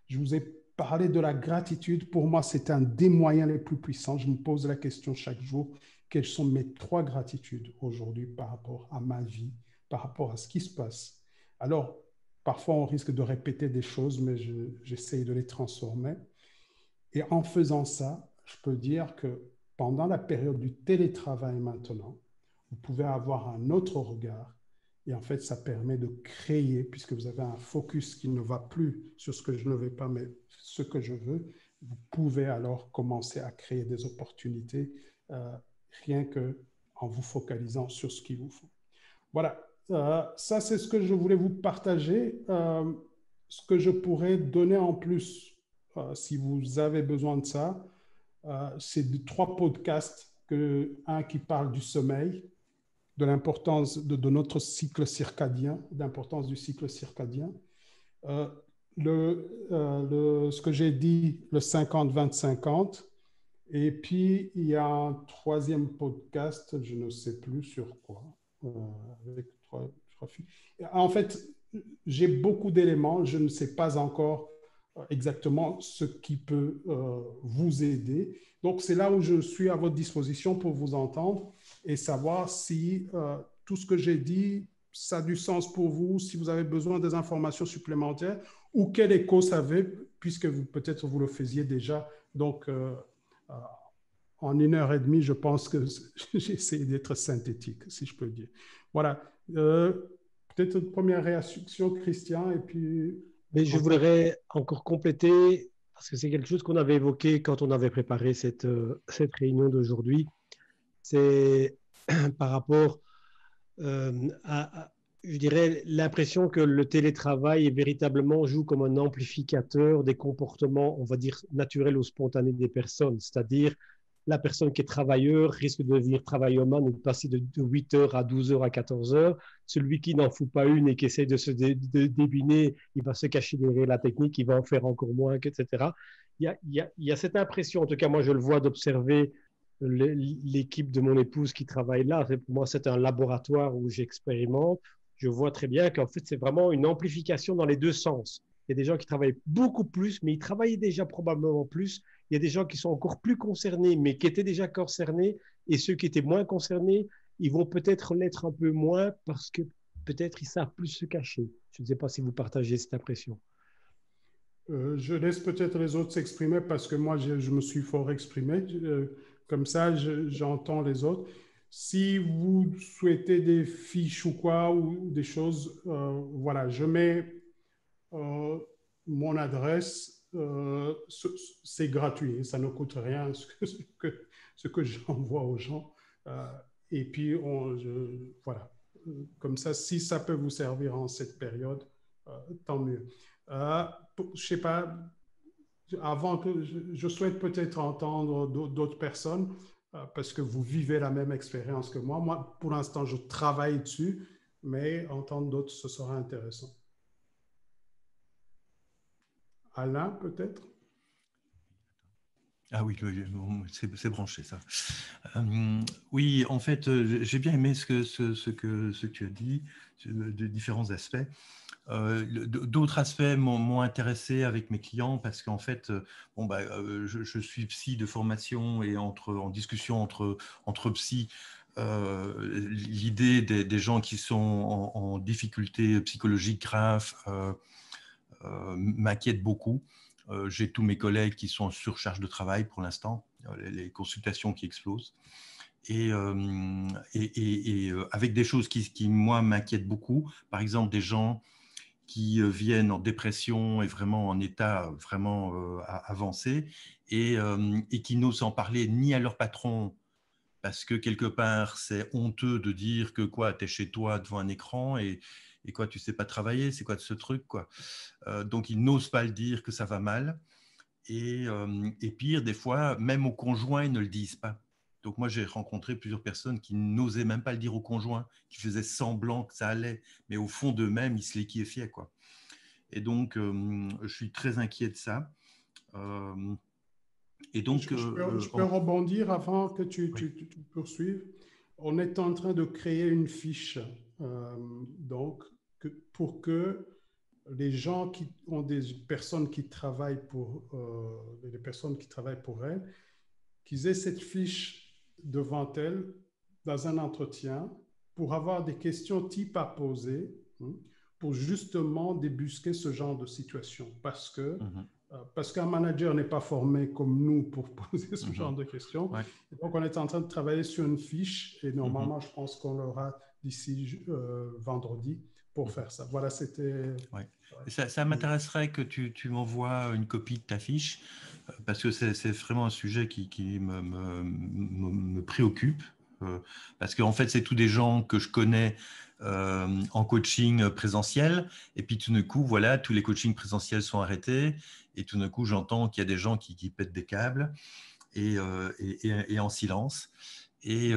Je vous ai parlé de la gratitude. Pour moi, c'est un des moyens les plus puissants. Je me pose la question chaque jour, quelles sont mes 3 gratitudes aujourd'hui par rapport à ma vie, par rapport à ce qui se passe? Alors, parfois, on risque de répéter des choses, mais j'essaye de les transformer. Et en faisant ça, je peux dire que pendant la période du télétravail maintenant, vous pouvez avoir un autre regard. Et en fait, ça permet de créer, puisque vous avez un focus qui ne va plus sur ce que je ne veux pas, mais ce que je veux, vous pouvez alors commencer à créer des opportunités rien qu'en vous focalisant sur ce qu'il vous faut. Voilà, ça c'est ce que je voulais vous partager. Ce que je pourrais donner en plus, si vous avez besoin de ça, c'est 3 podcasts, un qui parle du sommeil, de l'importance de notre cycle circadien, d'importance du cycle circadien. Ce que j'ai dit, le 50-20-50. Et puis, il y a un 3e podcast, je ne sais plus sur quoi, avec 3 filles. En fait, j'ai beaucoup d'éléments, je ne sais pas encore exactement ce qui peut vous aider. Donc, c'est là où je suis à votre disposition pour vous entendre et savoir si tout ce que j'ai dit, ça a du sens pour vous, si vous avez besoin des informations supplémentaires ou quel écho ça avait, puisque peut-être vous le faisiez déjà. Donc, en 1h30, je pense que j'ai essayé d'être synthétique, si je peux dire. Voilà. Peut-être une première réaction, Christian, et puis... Mais je voudrais encore compléter, parce que c'est quelque chose qu'on avait évoqué quand on avait préparé cette réunion d'aujourd'hui. C'est par rapport à, je dirais, l'impression que le télétravail véritablement joue comme un amplificateur des comportements, on va dire, naturels ou spontanés des personnes. C'est-à-dire, la personne qui est travailleur risque de devenir travailleur-man et de passer de 8h à 12h à 14h. Celui qui n'en fout pas une et qui essaie de se débiner, il va se cacher derrière la technique, il va en faire encore moins, etc. Il y a cette impression, en tout cas moi je le vois, d'observer l'équipe de mon épouse qui travaille là. Pour moi, c'est un laboratoire où j'expérimente. Je vois très bien qu'en fait, c'est vraiment une amplification dans les 2 sens. Il y a des gens qui travaillent beaucoup plus, mais ils travaillaient déjà probablement plus. Il y a des gens qui sont encore plus concernés, mais qui étaient déjà concernés. Et ceux qui étaient moins concernés, ils vont peut-être l'être un peu moins parce que peut-être ils savent plus se cacher. Je ne sais pas si vous partagez cette impression. Je laisse peut-être les autres s'exprimer parce que moi, je me suis fort exprimé. Comme ça, j'entends les autres. Si vous souhaitez des fiches ou quoi, ou des choses, voilà, je mets mon adresse. C'est gratuit, ça ne coûte rien ce que j'envoie aux gens. Et puis, voilà. Comme ça, si ça peut vous servir en cette période, tant mieux. Je ne sais pas, avant que je souhaite peut-être entendre d'autres personnes parce que vous vivez la même expérience que moi. Moi, pour l'instant, je travaille dessus, mais entendre d'autres, ce sera intéressant. Alain, peut-être? Ah oui, c'est branché ça. Oui, en fait, j'ai bien aimé ce que tu as dit, de différents aspects. D'autres aspects m'ont intéressé avec mes clients parce qu'en fait, je suis psy de formation et en discussion entre psy, l'idée des gens qui sont en difficulté psychologique grave m'inquiète beaucoup. J'ai tous mes collègues qui sont en surcharge de travail pour l'instant, les consultations qui explosent. Et avec des choses qui moi, m'inquiètent beaucoup. Par exemple, des gens qui viennent en dépression et vraiment en état vraiment avancé et qui n'osent en parler ni à leur patron parce que quelque part, c'est honteux de dire que quoi, tu es chez toi devant un écran et quoi, tu sais pas travailler, c'est quoi de ce truc, quoi. Donc, ils n'osent pas le dire que ça va mal. Et pire, des fois, même aux conjoints, ils ne le disent pas. Donc, moi, j'ai rencontré plusieurs personnes qui n'osaient même pas le dire au conjoint, qui faisaient semblant que ça allait, mais au fond d'eux-mêmes, ils se liquéfiaient, quoi. Et donc, je suis très inquiet de ça. Et donc, je peux rebondir avant que tu poursuives. On est en train de créer une fiche donc, pour que les gens qui ont des personnes qui travaillent pour les personnes qui travaillent pour elles, qu'ils aient cette fiche devant elles dans un entretien pour avoir des questions type à poser pour justement débusquer ce genre de situation parce qu'un manager n'est pas formé comme nous pour poser ce genre de questions. Ouais. Donc, on est en train de travailler sur une fiche et normalement, je pense qu'on l'aura d'ici vendredi pour faire ça. Voilà, c'était… Ouais. Ça m'intéresserait que tu m'envoies une copie de ta fiche parce que c'est vraiment un sujet qui me préoccupe. Parce qu'en fait, c'est tous des gens que je connais en coaching présentiel. Et puis tout d'un coup, voilà, tous les coachings présentiels sont arrêtés. Et tout d'un coup, j'entends qu'il y a des gens qui pètent des câbles et en silence. Et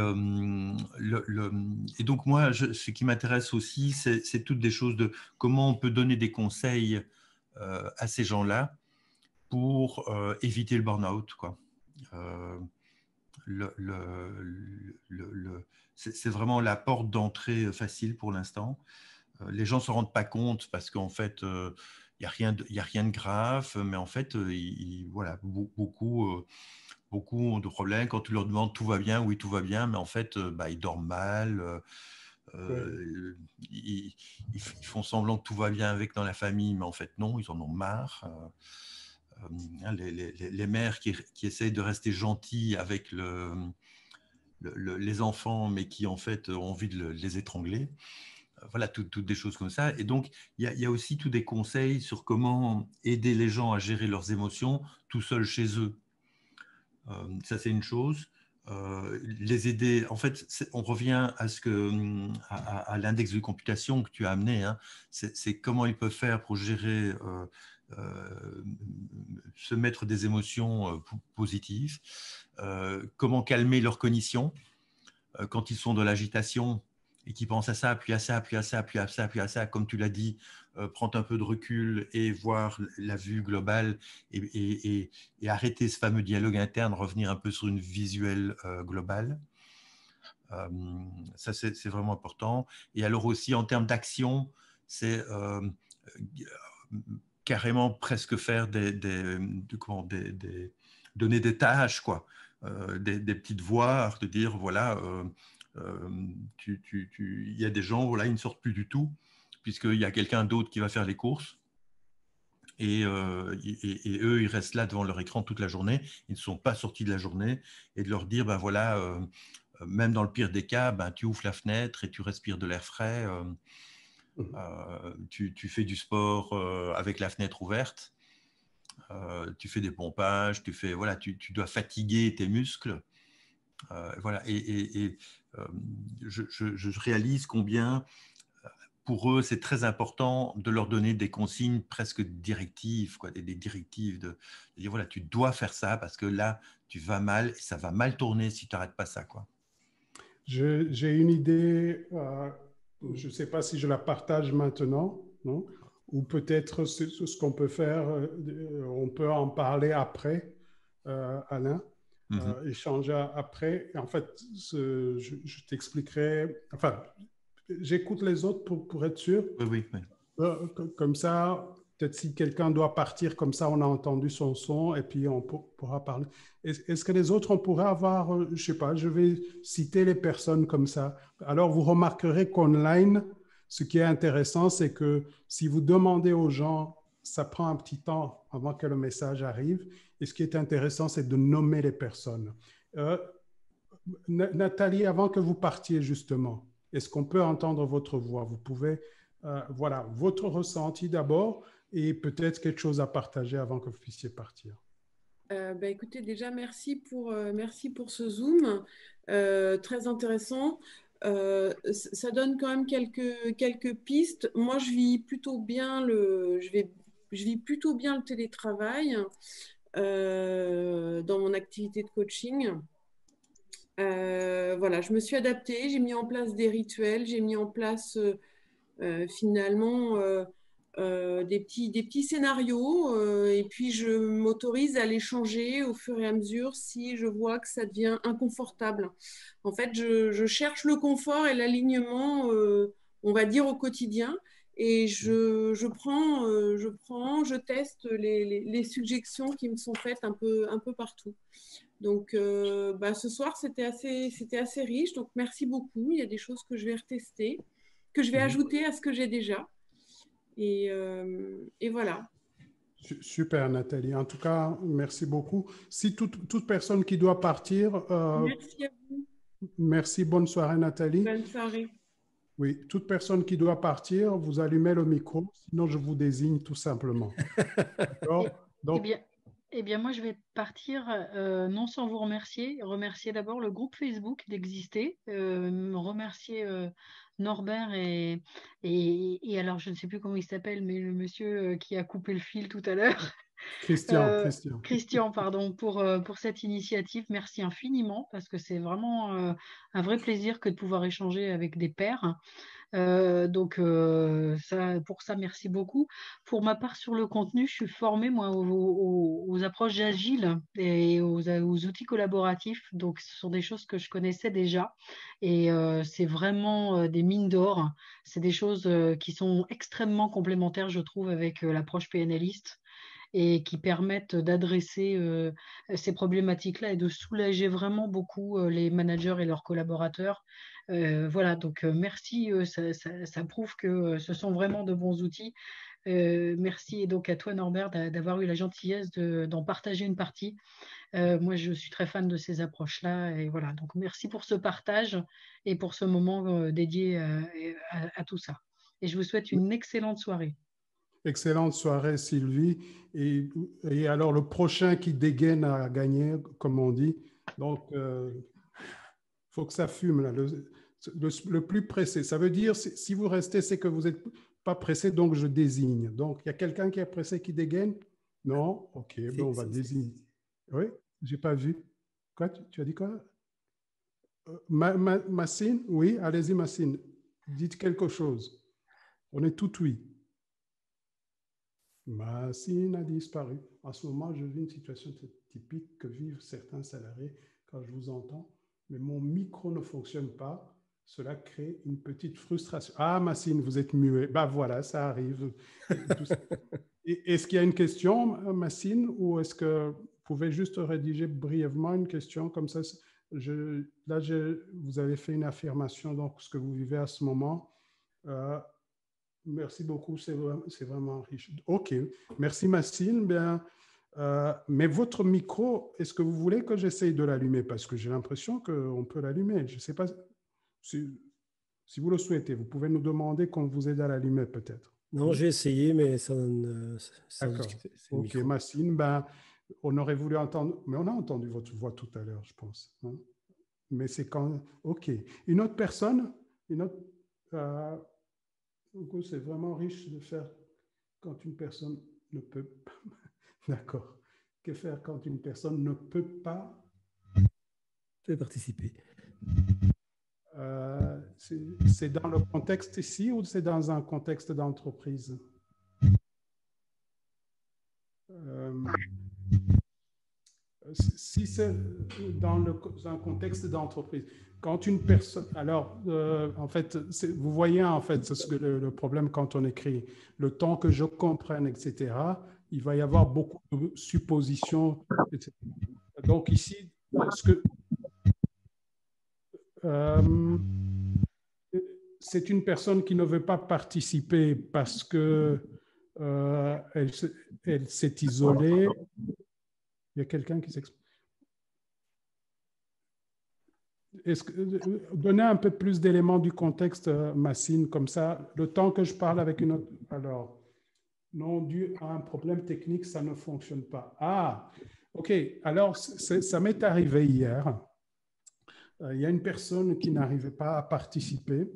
donc, moi, ce qui m'intéresse aussi, c'est toutes des choses de comment on peut donner des conseils à ces gens-là pour éviter le burn-out, quoi. C'est vraiment la porte d'entrée facile pour l'instant. Les gens ne se rendent pas compte parce qu'en fait, il n'y a rien de grave, mais en fait, voilà, beaucoup ont de problèmes. Quand tu leur demandes tout va bien, oui, tout va bien, mais en fait, ils dorment mal. Ils font semblant que tout va bien avec dans la famille, mais en fait, non, ils en ont marre. Les mères qui essayent de rester gentils avec les enfants, mais qui en fait ont envie de les étrangler. Voilà, toutes des choses comme ça. Et donc, il y a aussi tous des conseils sur comment aider les gens à gérer leurs émotions tout seuls chez eux. Ça, c'est une chose. Les aider, en fait, on revient à l'index de computation que tu as amené. Hein. C'est comment ils peuvent faire pour gérer, se mettre des émotions positives, comment calmer leur cognition quand ils sont dans l'agitation et qu'ils pensent à ça, puis à ça, puis à ça, puis à ça, puis à ça, comme tu l'as dit, prendre un peu de recul et voir la vue globale et arrêter ce fameux dialogue interne, revenir un peu sur une visuelle globale. Ça, c'est vraiment important. Et alors aussi, en termes d'action, c'est carrément presque faire donner des tâches, quoi. Des petites voix, de dire, voilà… il y a des gens, voilà, ils ne sortent plus du tout, puisqu'il y a quelqu'un d'autre qui va faire les courses. Et eux, ils restent là devant leur écran toute la journée. Ils ne sont pas sortis de la journée. Et de leur dire, ben voilà, même dans le pire des cas, tu ouvres la fenêtre et tu respires de l'air frais. Tu fais du sport avec la fenêtre ouverte. Tu fais des pompages. Voilà, tu dois fatiguer tes muscles. Voilà, je réalise combien pour eux c'est très important de leur donner des consignes presque directives, quoi, des directives de dire voilà, tu dois faire ça parce que là tu vas mal et ça va mal tourner si tu n'arrêtes pas ça, quoi. J'ai une idée, je ne sais pas si je la partage maintenant, non? Ou peut-être ce qu'on peut faire, on peut en parler après. Alain. Échanger après. En fait, je t'expliquerai. Enfin, j'écoute les autres pour être sûr. Oui. Comme ça, peut-être si quelqu'un doit partir, comme ça, on a entendu son son et puis on pourra parler. Est-ce que les autres, on pourrait avoir, je ne sais pas, je vais citer les personnes comme ça. Alors, vous remarquerez qu'online, ce qui est intéressant, c'est que si vous demandez aux gens, ça prend un petit temps avant que le message arrive. Et ce qui est intéressant, c'est de nommer les personnes. Nathalie, avant que vous partiez justement, est-ce qu'on peut entendre votre voix? Vous pouvez, voilà, votre ressenti d'abord et peut-être quelque chose à partager avant que vous puissiez partir. Écoutez, déjà, merci pour ce Zoom, très intéressant. Ça donne quand même quelques pistes. Moi, je vis plutôt bien le télétravail dans mon activité de coaching. Voilà, je me suis adaptée, j'ai mis en place des rituels, j'ai mis en place finalement des petits scénarios et puis je m'autorise à les changer au fur et à mesure si je vois que ça devient inconfortable. En fait, je cherche le confort et l'alignement, on va dire, au quotidien. Et je teste les suggestions qui me sont faites un peu partout. Donc, ce soir, c'était assez riche. Donc, merci beaucoup. Il y a des choses que je vais retester, que je vais ajouter à ce que j'ai déjà. Et voilà. Super, Nathalie. En tout cas, merci beaucoup. Si toute personne qui doit partir... merci à vous. Merci. Bonne soirée, Nathalie. Bonne soirée. Oui, toute personne qui doit partir, vous allumez le micro, sinon je vous désigne tout simplement. D'accord? Donc, eh bien, moi, je vais partir non sans vous remercier. Remercier d'abord le groupe Facebook d'exister. Remercier Norbert et alors, je ne sais plus comment il s'appelle, mais le monsieur qui a coupé le fil tout à l'heure. Christian, pardon, pour cette initiative. Merci infiniment parce que c'est vraiment un vrai plaisir que de pouvoir échanger avec des pairs. Pour ça, merci beaucoup. Pour ma part, sur le contenu, je suis formée moi aux approches agiles et aux outils collaboratifs. Donc, ce sont des choses que je connaissais déjà et c'est vraiment des mines d'or. C'est des choses qui sont extrêmement complémentaires, je trouve, avec l'approche PNListe et qui permettent d'adresser ces problématiques-là et de soulager vraiment beaucoup les managers et leurs collaborateurs. Voilà, donc merci, ça prouve que ce sont vraiment de bons outils. Merci et donc à toi Norbert d'avoir eu la gentillesse d'en partager une partie. Moi je suis très fan de ces approches-là et voilà, donc merci pour ce partage et pour ce moment dédié à tout ça. Et je vous souhaite une excellente soirée. Excellente soirée, Sylvie. Et alors, le prochain qui dégaine a gagné, comme on dit. Donc, faut que ça fume, là. Le plus pressé. Ça veut dire, si vous restez, c'est que vous n'êtes pas pressé, donc je désigne. Donc, il y a quelqu'un qui est pressé qui dégaine? Non? OK, bon, on va désigner. Oui, je n'ai pas vu. Quoi? Tu as dit quoi? Massine? Oui, allez-y, Massine. Dites quelque chose. On est tout oui. Massine a disparu. En ce moment, je vis une situation typique que vivent certains salariés quand je vous entends, mais mon micro ne fonctionne pas. Cela crée une petite frustration. Ah, Massine, vous êtes muet. Ben voilà, ça arrive. Est-ce qu'il y a une question, Massine, ou est-ce que vous pouvez juste rédiger brièvement une question comme ça? Vous avez fait une affirmation, donc ce que vous vivez à ce moment. Merci beaucoup, c'est vraiment riche. OK, merci Massine. Bien, mais votre micro, est-ce que vous voulez que j'essaye de l'allumer? Parce que j'ai l'impression qu'on peut l'allumer. Je ne sais pas si vous le souhaitez. Vous pouvez nous demander qu'on vous aide à l'allumer peut-être. Non, j'ai essayé, mais ça D'accord. OK, Massine, ben, on aurait voulu entendre, mais on a entendu votre voix tout à l'heure, je pense. Hein? Mais c'est quand... OK. Une autre personne? C'est vraiment riche de faire quand une personne ne peut pas. D'accord. Que faire quand une personne ne peut pas participer? C'est dans le contexte ici ou c'est dans un contexte d'entreprise? si c'est dans un contexte d'entreprise, quand une personne, alors en fait, vous voyez en fait c'est ce que le problème quand on écrit, le temps que je comprenne, etc., il va y avoir beaucoup de suppositions, etc. Donc ici, c'est une personne qui ne veut pas participer parce que elle s'est isolée. Il y a quelqu'un qui s'exprime. Donnez un peu plus d'éléments du contexte, Massine, comme ça, le temps que je parle avec une autre. Alors, non, dû à un problème technique, ça ne fonctionne pas. Ah, OK. Alors, ça m'est arrivé hier. Il y a une personne qui n'arrivait pas à participer.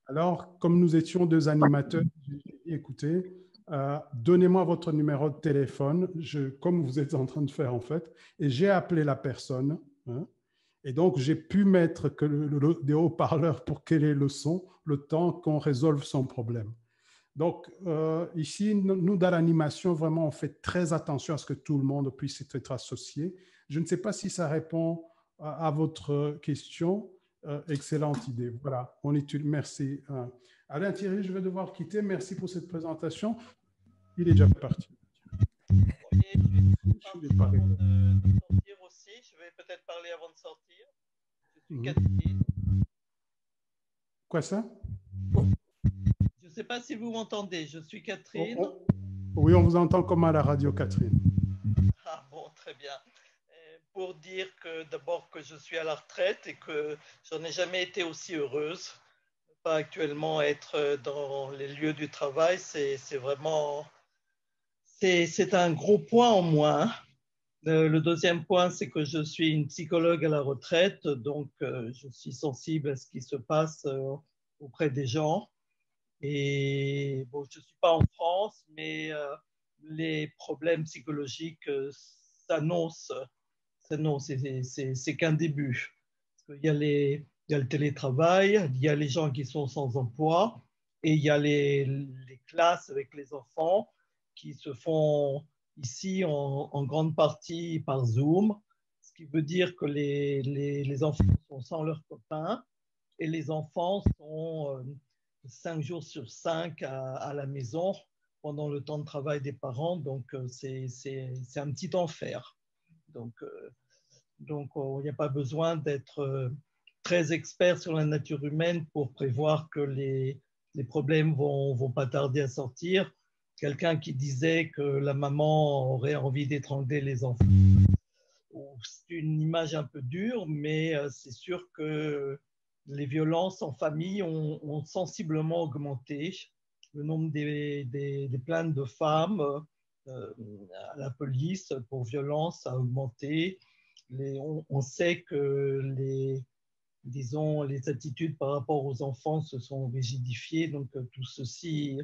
Alors, comme nous étions deux animateurs, j'ai dit, écoutez, donnez-moi votre numéro de téléphone, comme vous êtes en train de faire en fait, et j'ai appelé la personne. Hein, et donc, j'ai pu mettre des haut-parleurs pour qu'elle ait le son, le temps qu'on résolve son problème. Donc, ici, nous, dans l'animation, vraiment, on fait très attention à ce que tout le monde puisse être associé. Je ne sais pas si ça répond à votre question. Excellente idée. Voilà, on étudie. Merci. Alain Thierry, je vais devoir quitter. Merci pour cette présentation. Il est déjà parti. Oui, je vais sortir aussi. Je vais peut-être parler avant de sortir. Je suis Catherine. Quoi ça? Je ne sais pas si vous m'entendez. Je suis Catherine. Oui, on vous entend comme à la radio, Catherine. Ah bon, très bien. Pour dire que d'abord que je suis à la retraite et que je n'en ai jamais été aussi heureuse. Pas actuellement être dans les lieux du travail, c'est vraiment... C'est un gros point en moins. Le deuxième point, c'est que je suis une psychologue à la retraite, donc je suis sensible à ce qui se passe auprès des gens. Et bon, je ne suis pas en France, mais les problèmes psychologiques s'annoncent. C'est qu'un début. Parce qu'il y a il y a le télétravail, il y a les gens qui sont sans emploi, et il y a les classes avec les enfants qui se font ici en grande partie par Zoom, ce qui veut dire que les enfants sont sans leurs copains et les enfants sont 5 jours sur 5 à la maison pendant le temps de travail des parents, donc c'est un petit enfer. Donc il n'y a pas besoin d'être très expert sur la nature humaine pour prévoir que les problèmes vont pas tarder à sortir. Quelqu'un qui disait que la maman aurait envie d'étrangler les enfants. C'est une image un peu dure, mais c'est sûr que les violences en famille ont sensiblement augmenté. Le nombre des plaintes de femmes à la police pour violence a augmenté. On sait que les attitudes par rapport aux enfants se sont rigidifiées. Donc, tout ceci,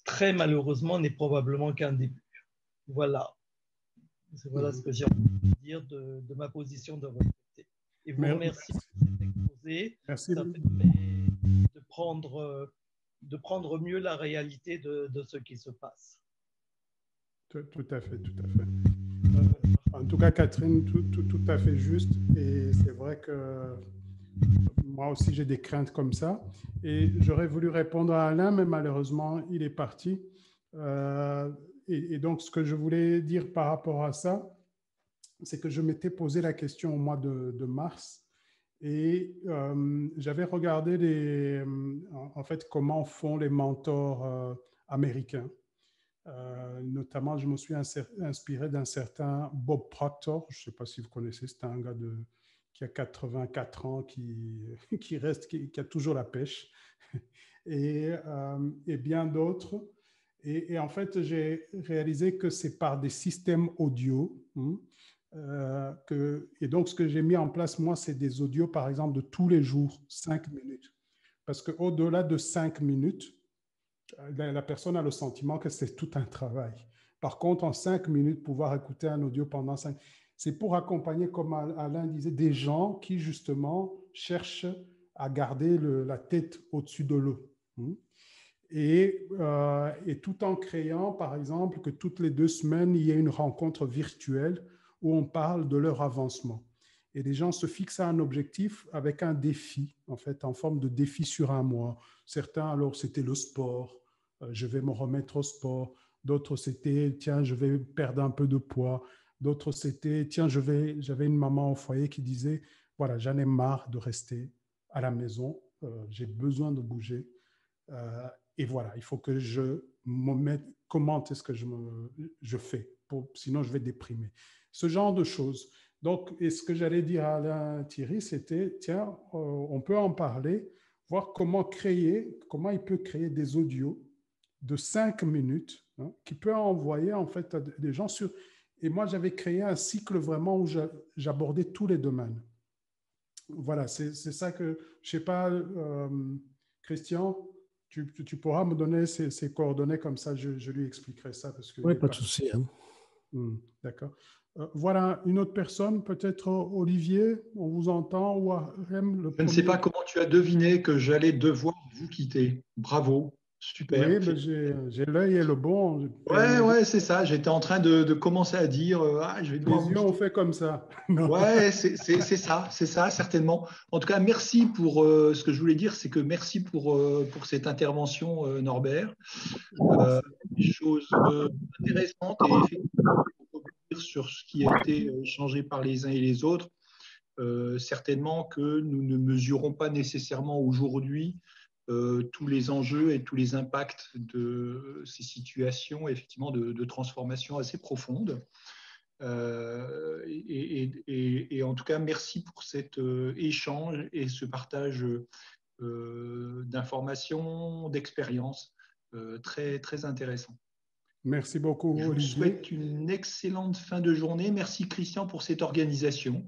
très malheureusement, n'est probablement qu'un début. Voilà. Voilà ce que j'ai envie de dire de ma position de retraité. Et vous remercie pour cet exposé. Merci. Ça permet de prendre mieux la réalité de ce qui se passe. Tout à fait, tout à fait. En tout cas, Catherine, tout à fait juste. Et c'est vrai que moi aussi, j'ai des craintes comme ça. Et j'aurais voulu répondre à Alain, mais malheureusement, il est parti. Et donc, ce que je voulais dire par rapport à ça, c'est que je m'étais posé la question au mois de mars. Et j'avais regardé en fait, comment font les mentors américains. Notamment, je me suis inspiré d'un certain Bob Proctor. Je ne sais pas si vous connaissez, c'est un gars qui a 84 ans, qui a toujours la pêche, et bien d'autres. Et en fait, j'ai réalisé que c'est par des systèmes audio. Et donc, ce que j'ai mis en place, moi, c'est des audios, par exemple, de tous les jours, 5 minutes. Parce qu'au-delà de 5 minutes, la personne a le sentiment que c'est tout un travail. Par contre, en 5 minutes, pouvoir écouter un audio pendant 5 minutes, c'est pour accompagner, comme Alain disait, des gens qui, justement, cherchent à garder la tête au-dessus de l'eau. Et tout en créant, par exemple, que toutes les 2 semaines, il y ait une rencontre virtuelle où on parle de leur avancement. Et les gens se fixent un objectif avec un défi, en fait, en forme de défi sur un mois. Certains, alors, c'était le sport, je vais me remettre au sport. D'autres, c'était, tiens, je vais perdre un peu de poids. D'autres, c'était, tiens, j'avais une maman au foyer qui disait, voilà, j'en ai marre de rester à la maison, j'ai besoin de bouger. Et voilà, il faut que je me mette, comment est-ce que je fais, sinon je vais déprimer. Ce genre de choses. Donc, et ce que j'allais dire à Alain Thierry, c'était, tiens, on peut en parler, voir comment il peut créer des audios de 5 minutes, hein, qu'il peut envoyer en fait à des gens sur... Et moi, j'avais créé un cycle vraiment où j'abordais tous les domaines. Voilà, c'est ça que, je ne sais pas, Christian, tu pourras me donner ses coordonnées, comme ça je lui expliquerai ça. Oui, pas de souci. Hein. D'accord. Voilà, une autre personne, peut-être Olivier, on vous entend, ou Arem, Je ne sais pas comment tu as deviné que j'allais devoir vous quitter. Bravo, super. Oui, mais j'ai l'œil et le bon. Ouais, c'est ça. J'étais en train de commencer à dire, je vais devoir les yeux ont fait comme ça. Ouais, c'est ça, certainement. En tout cas, merci pour ce que je voulais dire, c'est que merci pour cette intervention, Norbert. Des choses intéressantes et effectivement, pour revenir sur ce qui a été échangé par les uns et les autres. Certainement que nous ne mesurons pas nécessairement aujourd'hui tous les enjeux et tous les impacts de ces situations, effectivement, de transformation assez profondes. Et en tout cas, merci pour cet échange et ce partage d'informations, d'expériences très, très intéressant. Merci beaucoup, Olivier. Je vous souhaite une excellente fin de journée. Merci, Christian, pour cette organisation.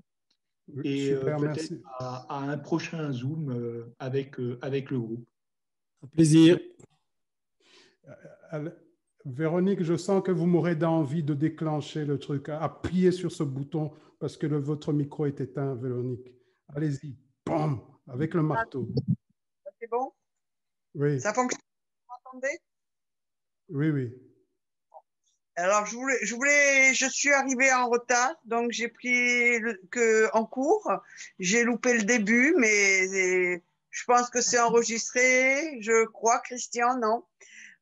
Et peut-être à un prochain Zoom avec le groupe. Un plaisir. Véronique, je sens que vous m'aurez d'envie de déclencher le truc. Appuyez sur ce bouton parce que votre micro est éteint, Véronique. Allez-y, bam, avec le marteau. C'est bon? Oui. Ça fonctionne? Vous m'entendez? Oui, oui. Alors, je suis arrivée en retard, donc j'ai pris en cours. J'ai loupé le début, mais je pense que c'est enregistré. Je crois, Christian, non?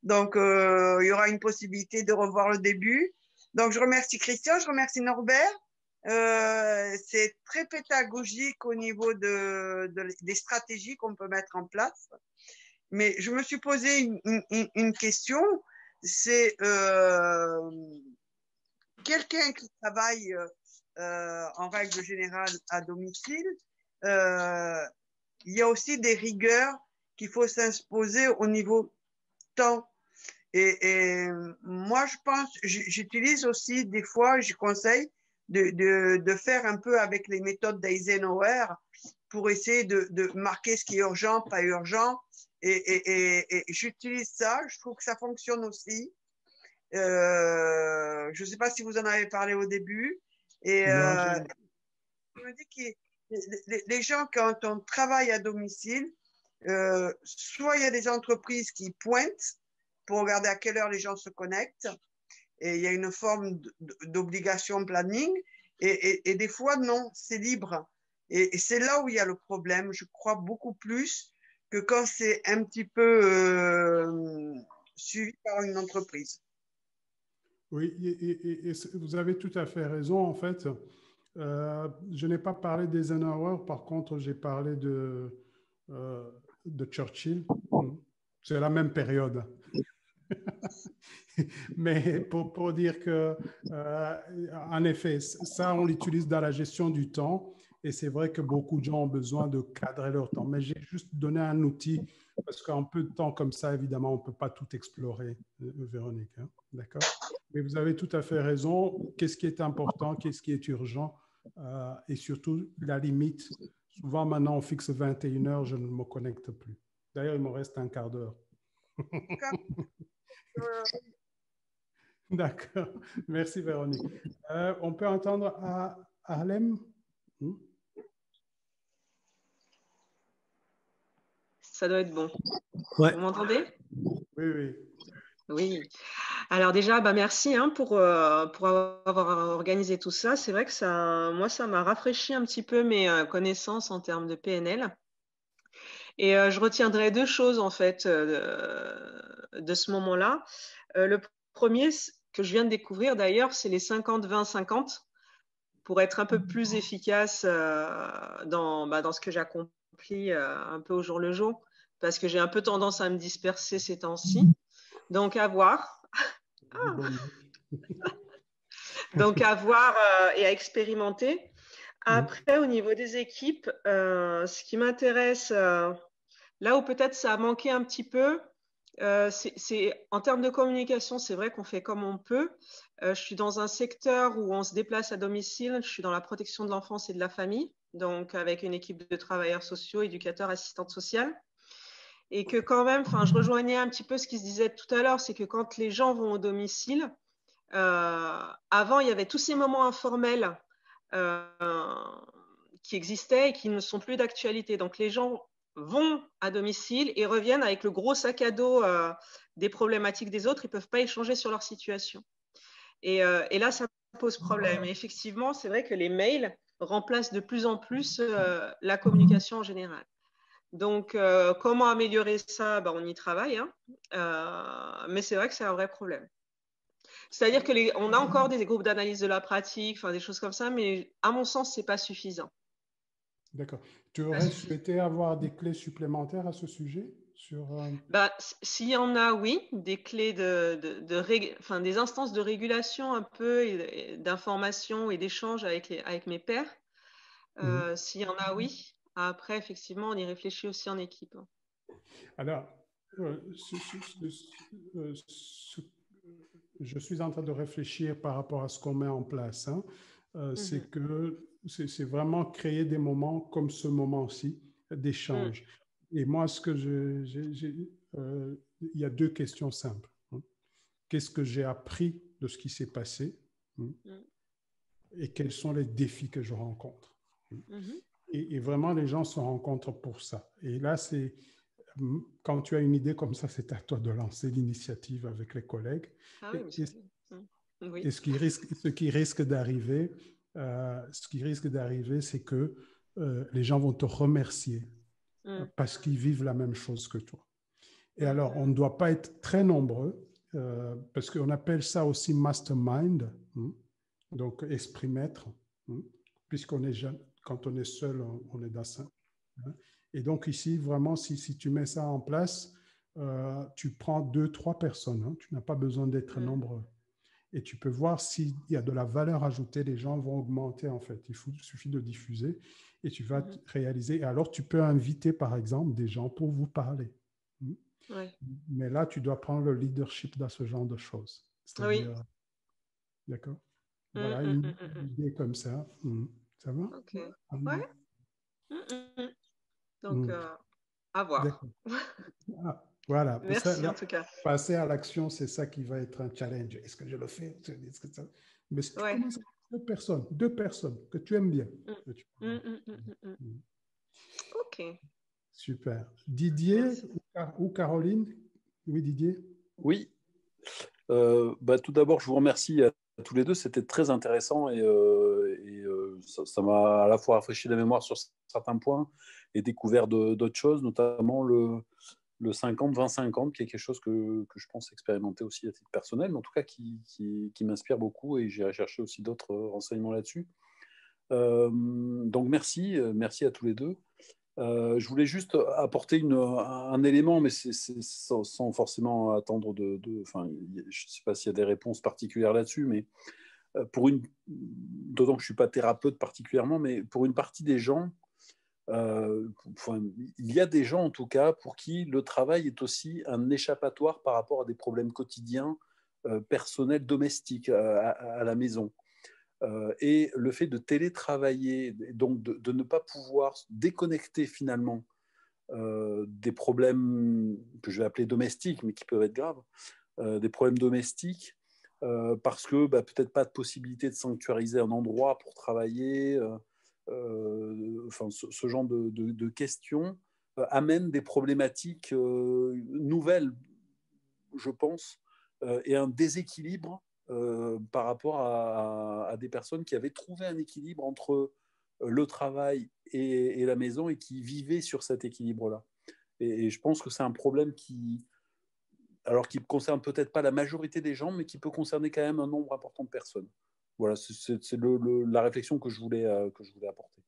Donc, il y aura une possibilité de revoir le début. Donc, je remercie Christian, je remercie Norbert. C'est très pédagogique au niveau des stratégies qu'on peut mettre en place. Mais je me suis posé une question. C'est quelqu'un qui travaille en règle générale à domicile, il y a aussi des rigueurs qu'il faut s'imposer au niveau temps. Et moi, je pense, j'utilise aussi des fois, je conseille de faire un peu avec les méthodes d'Eisenhower pour essayer de marquer ce qui est urgent, pas urgent. Et j'utilise ça, je trouve que ça fonctionne aussi. Je ne sais pas si vous en avez parlé au début. Et je me dis que les gens, quand on travaille à domicile, soit il y a des entreprises qui pointent pour regarder à quelle heure les gens se connectent, et il y a une forme d'obligation planning, et des fois, non, c'est libre. Et c'est là où il y a le problème, je crois, beaucoup plus que quand c'est un petit peu suivi par une entreprise. Oui, et vous avez tout à fait raison, en fait. Je n'ai pas parlé d'Eisenhower, par contre, j'ai parlé de Churchill. C'est la même période. Mais pour dire que, en effet, ça, on l'utilise dans la gestion du temps. Et c'est vrai que beaucoup de gens ont besoin de cadrer leur temps. Mais j'ai juste donné un outil, parce qu'en peu de temps comme ça, évidemment, on ne peut pas tout explorer, Véronique. Hein? D'accord? Mais vous avez tout à fait raison. Qu'est-ce qui est important? Qu'est-ce qui est urgent? Et surtout, la limite. Souvent, maintenant, on fixe 21 heures, je ne me connecte plus. D'ailleurs, il me reste un quart d'heure. D'accord. Merci, Véronique. On peut entendre à Harlem? Ça doit être bon. Ouais. Vous m'entendez? Oui, oui. Oui. Alors déjà, merci pour avoir organisé tout ça. C'est vrai que moi, ça m'a rafraîchi un petit peu mes connaissances en termes de PNL. Et je retiendrai deux choses en fait de ce moment-là. Le premier que je viens de découvrir d'ailleurs, c'est les 50-20-50 pour être un peu plus efficace dans ce que j'accomplis un peu au jour le jour, parce que j'ai un peu tendance à me disperser ces temps-ci. Donc à voir. Donc à voir et à expérimenter. Après, au niveau des équipes, ce qui m'intéresse, là où peut-être ça a manqué un petit peu, c'est en termes de communication, c'est vrai qu'on fait comme on peut. Je suis dans un secteur où on se déplace à domicile. Je suis dans la protection de l'enfance et de la famille, donc avec une équipe de travailleurs sociaux, éducateurs, assistantes sociales. Et que quand même, je rejoignais un petit peu ce qui se disait tout à l'heure, c'est que quand les gens vont au domicile, avant, il y avait tous ces moments informels qui existaient et qui ne sont plus d'actualité. Donc, les gens vont à domicile et reviennent avec le gros sac à dos des problématiques des autres. Ils ne peuvent pas échanger sur leur situation. Et là, ça pose problème. Et effectivement, c'est vrai que les mails remplacent de plus en plus la communication en général. Donc, comment améliorer ça? On y travaille, mais c'est vrai que c'est un vrai problème. C'est-à-dire qu'on a encore des groupes d'analyse de la pratique, des choses comme ça, mais à mon sens, ce n'est pas suffisant. D'accord. Tu aurais souhaité avoir des clés supplémentaires à ce sujet s'il y en a, oui, des clés des instances de régulation un peu, d'information et d'échange avec mes pairs. S'il y en a, oui. Après, effectivement, on y réfléchit aussi en équipe. Alors, je suis en train de réfléchir par rapport à ce qu'on met en place. C'est que c'est vraiment créer des moments comme ce moment-ci d'échange. Et moi, il y a deux questions simples. Qu'est-ce que j'ai appris de ce qui s'est passé et quels sont les défis que je rencontre? Et vraiment, les gens se rencontrent pour ça. Et là, quand tu as une idée comme ça, c'est à toi de lancer l'initiative avec les collègues. Ah oui, oui. Et ce qui risque d'arriver, c'est que les gens vont te remercier parce qu'ils vivent la même chose que toi. Et alors, on ne doit pas être très nombreux parce qu'on appelle ça aussi mastermind, donc esprit maître, puisqu'on est jeune. Quand on est seul, on est dans ça. Et donc ici, vraiment, si tu mets ça en place, tu prends 2-3 personnes. Tu n'as pas besoin d'être nombreux. Et tu peux voir s'il y a de la valeur ajoutée, les gens vont augmenter en fait. Il suffit de diffuser et tu vas réaliser. Et alors, tu peux inviter, par exemple, des gens pour vous parler. Mais là, tu dois prendre le leadership dans ce genre de choses. C'est-à-dire, d'accord? Voilà, une idée comme ça. Ça va? Ok. Ouais. Donc, à voir. Voilà. Merci en tout cas. Passer à l'action, c'est ça qui va être un challenge. Est-ce que je le fais? Mais si tu commences avec deux personnes que tu aimes bien. Ok. Super. Didier ou Caroline? Oui, Didier. Oui. Tout d'abord, je vous remercie à tous les deux. C'était très intéressant et ça m'a à la fois rafraîchi la mémoire sur certains points et découvert d'autres choses, notamment le 50-20-50, qui est quelque chose que je pense expérimenter aussi à titre personnel, mais en tout cas qui m'inspire beaucoup et j'irai chercher aussi d'autres renseignements là-dessus. Donc merci à tous les deux. Je voulais juste apporter un élément, mais c'est sans forcément attendre je ne sais pas s'il y a des réponses particulières là-dessus, mais d'autant que je ne suis pas thérapeute particulièrement, mais pour une partie des gens, il y a des gens en tout cas pour qui le travail est aussi un échappatoire par rapport à des problèmes quotidiens, personnels, domestiques à la maison. Et le fait de télétravailler, donc de ne pas pouvoir déconnecter finalement des problèmes que je vais appeler domestiques, mais qui peuvent être graves, des problèmes domestiques, parce que peut-être pas de possibilité de sanctuariser un endroit pour travailler, ce genre de questions amènent des problématiques nouvelles, je pense, et un déséquilibre par rapport à des personnes qui avaient trouvé un équilibre entre le travail et la maison et qui vivaient sur cet équilibre-là. Et je pense que c'est un problème qui ne concerne peut-être pas la majorité des gens, mais qui peut concerner quand même un nombre important de personnes. Voilà, c'est la réflexion que je voulais apporter.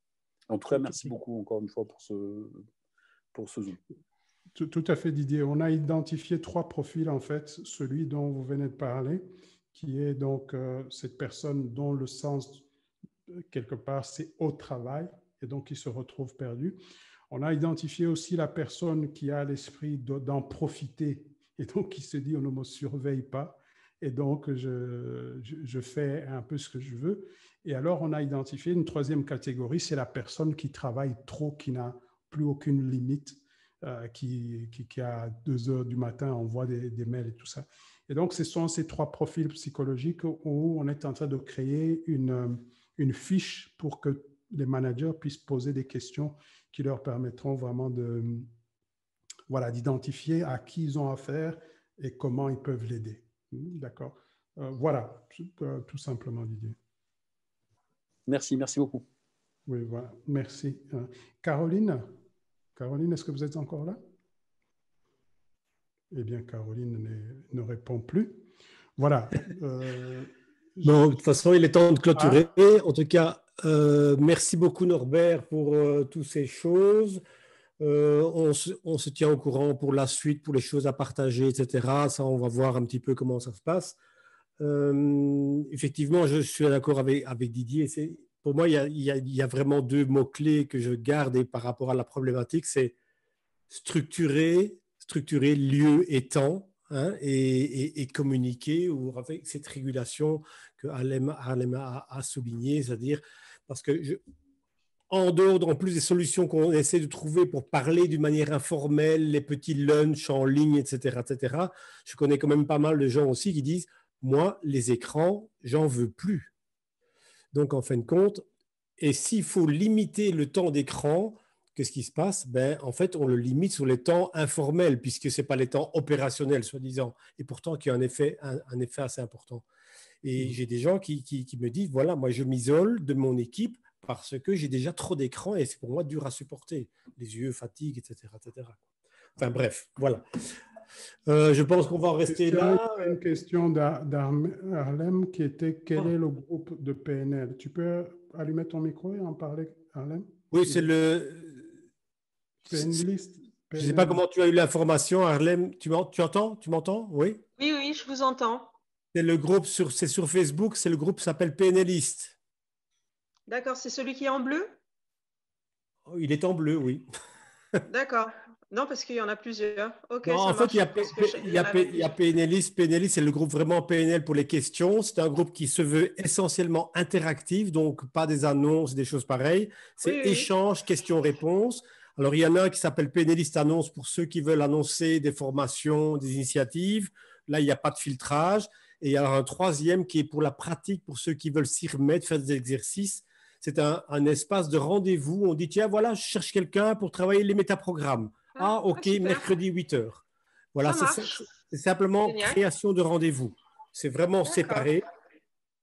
En tout cas, merci beaucoup encore une fois pour ce Zoom. Tout à fait, Didier. On a identifié 3 profils, en fait. Celui dont vous venez de parler, qui est donc cette personne dont le sens, quelque part, c'est au travail, et donc qui se retrouve perdu. On a identifié aussi la personne qui a l'esprit d'en profiter, et donc qui se dit on ne me surveille pas, et donc je fais un peu ce que je veux. Et alors, on a identifié une 3e catégorie, c'est la personne qui travaille trop, qui n'a plus aucune limite, qui à 2 heures du matin envoie des mails et tout ça. Et donc, ce sont ces 3 profils psychologiques où on est en train de créer une fiche pour que les managers puissent poser des questions qui leur permettront vraiment d'identifier à qui ils ont affaire et comment ils peuvent l'aider. D'accord. Voilà, tout simplement, Didier. Merci beaucoup. Oui, voilà, merci. Caroline, est-ce que vous êtes encore là? Eh bien, Caroline ne répond plus. Voilà. Bon, de toute façon, il est temps de clôturer. En tout cas, merci beaucoup Norbert pour toutes ces choses. On se tient au courant pour la suite, pour les choses à partager, etc. Ça, on va voir un petit peu comment ça se passe. Effectivement, je suis d'accord avec Didier. Pour moi, il y a vraiment 2 mots-clés que je garde par rapport à la problématique. C'est structurer lieu et temps, hein, et communiquer ou avec cette régulation que Harlem a souligné, c'est-à-dire parce que en plus des solutions qu'on essaie de trouver pour parler d'une manière informelle, les petits lunchs en ligne, etc., je connais quand même pas mal de gens aussi qui disent « moi, les écrans, j'en veux plus ». Donc, en fin de compte, et s'il faut limiter le temps d'écran, qu'est-ce qui se passe? En fait, on le limite sur les temps informels, puisque ce n'est pas les temps opérationnels, soi-disant, et pourtant qui a un effet assez important. Et j'ai des gens qui me disent « voilà, moi, je m'isole de mon équipe parce que j'ai déjà trop d'écran et c'est pour moi dur à supporter. Les yeux, fatigue, etc. Enfin bref, voilà. Je pense qu'on va en rester là. Une question d'Harlem qui était quel est le groupe de PNL? Tu peux allumer ton micro et en parler, Harlem? Oui, c'est le... PNList. Je ne sais pas comment tu as eu l'information, Harlem. Tu entends? Tu m'entends? Oui? Oui, je vous entends. C'est le groupe c'est sur Facebook, c'est le groupe qui s'appelle PNList. D'accord, c'est celui qui est en bleu? Il est en bleu, oui. D'accord. Non, parce qu'il y en a plusieurs. Okay, non, en fait, il y a PNList. PNList, c'est le groupe vraiment PNL pour les questions. C'est un groupe qui se veut essentiellement interactif, donc pas des annonces, des choses pareilles. C'est échange, questions-réponses. Alors, il y en a un qui s'appelle PNList Annonce pour ceux qui veulent annoncer des formations, des initiatives. Là, il n'y a pas de filtrage. Et il y a un 3e qui est pour la pratique, pour ceux qui veulent s'y remettre, faire des exercices. C'est un espace de rendez-vous. On dit, tiens, voilà, je cherche quelqu'un pour travailler les métaprogrammes. Ah, ok, mercredi 8h. Voilà, c'est simplement création de rendez-vous. C'est vraiment séparé,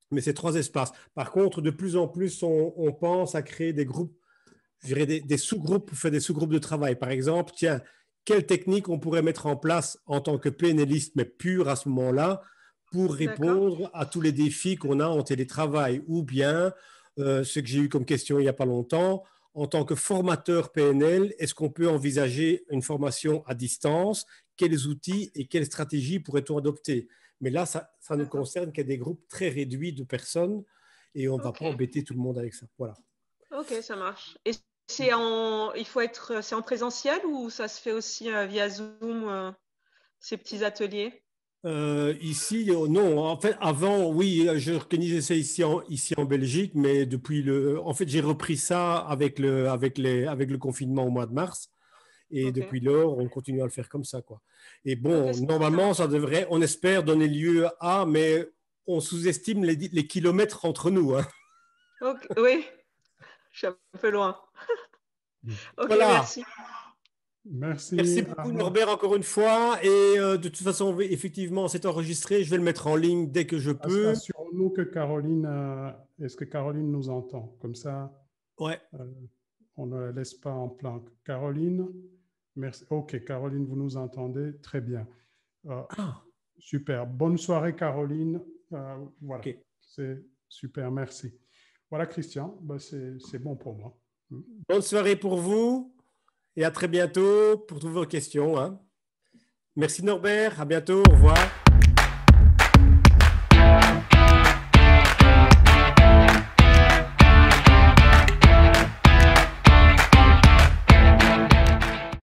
mais c'est 3 espaces. Par contre, de plus en plus, on pense à créer des groupes, je dirais des sous-groupes pour faire des sous-groupes de travail. Par exemple, tiens, quelle technique on pourrait mettre en place en tant que PNListe, mais pur à ce moment-là, pour répondre à tous les défis qu'on a en télétravail, ou bien ce que j'ai eu comme question il n'y a pas longtemps, en tant que formateur PNL, est-ce qu'on peut envisager une formation à distance? Quels outils et quelles stratégies pourrait-on adopter? Mais là, ça ne concerne qu'à des groupes très réduits de personnes et on ne va pas embêter tout le monde avec ça. Voilà. Ok, ça marche. Et c'est en présentiel ou ça se fait aussi via Zoom, ces petits ateliers? Ici, non. En fait, avant, oui, j'organisais ça ici en Belgique, mais en fait, j'ai repris ça avec le confinement au mois de mars. Et depuis lors, on continue à le faire comme ça, quoi. Et bon, normalement, ça devrait, on espère, donner lieu à, mais on sous-estime les kilomètres entre nous, hein. Oui, je suis un peu loin. Ok, voilà. merci. Merci. Merci beaucoup, Norbert, encore une fois. Et de toute façon, effectivement, c'est enregistré. Je vais le mettre en ligne dès que je peux. Assurons-nous que Caroline, est-ce que Caroline nous entend? Comme ça, ouais. On ne la laisse pas en plan. Caroline, merci. OK, Caroline, vous nous entendez? Très bien. Super. Bonne soirée, Caroline. Voilà. Okay. C'est super, merci. Voilà, Christian, ben c'est bon pour moi. Bonne soirée pour vous et à très bientôt pour toutes vos questions. Hein. Merci Norbert, à bientôt, au revoir.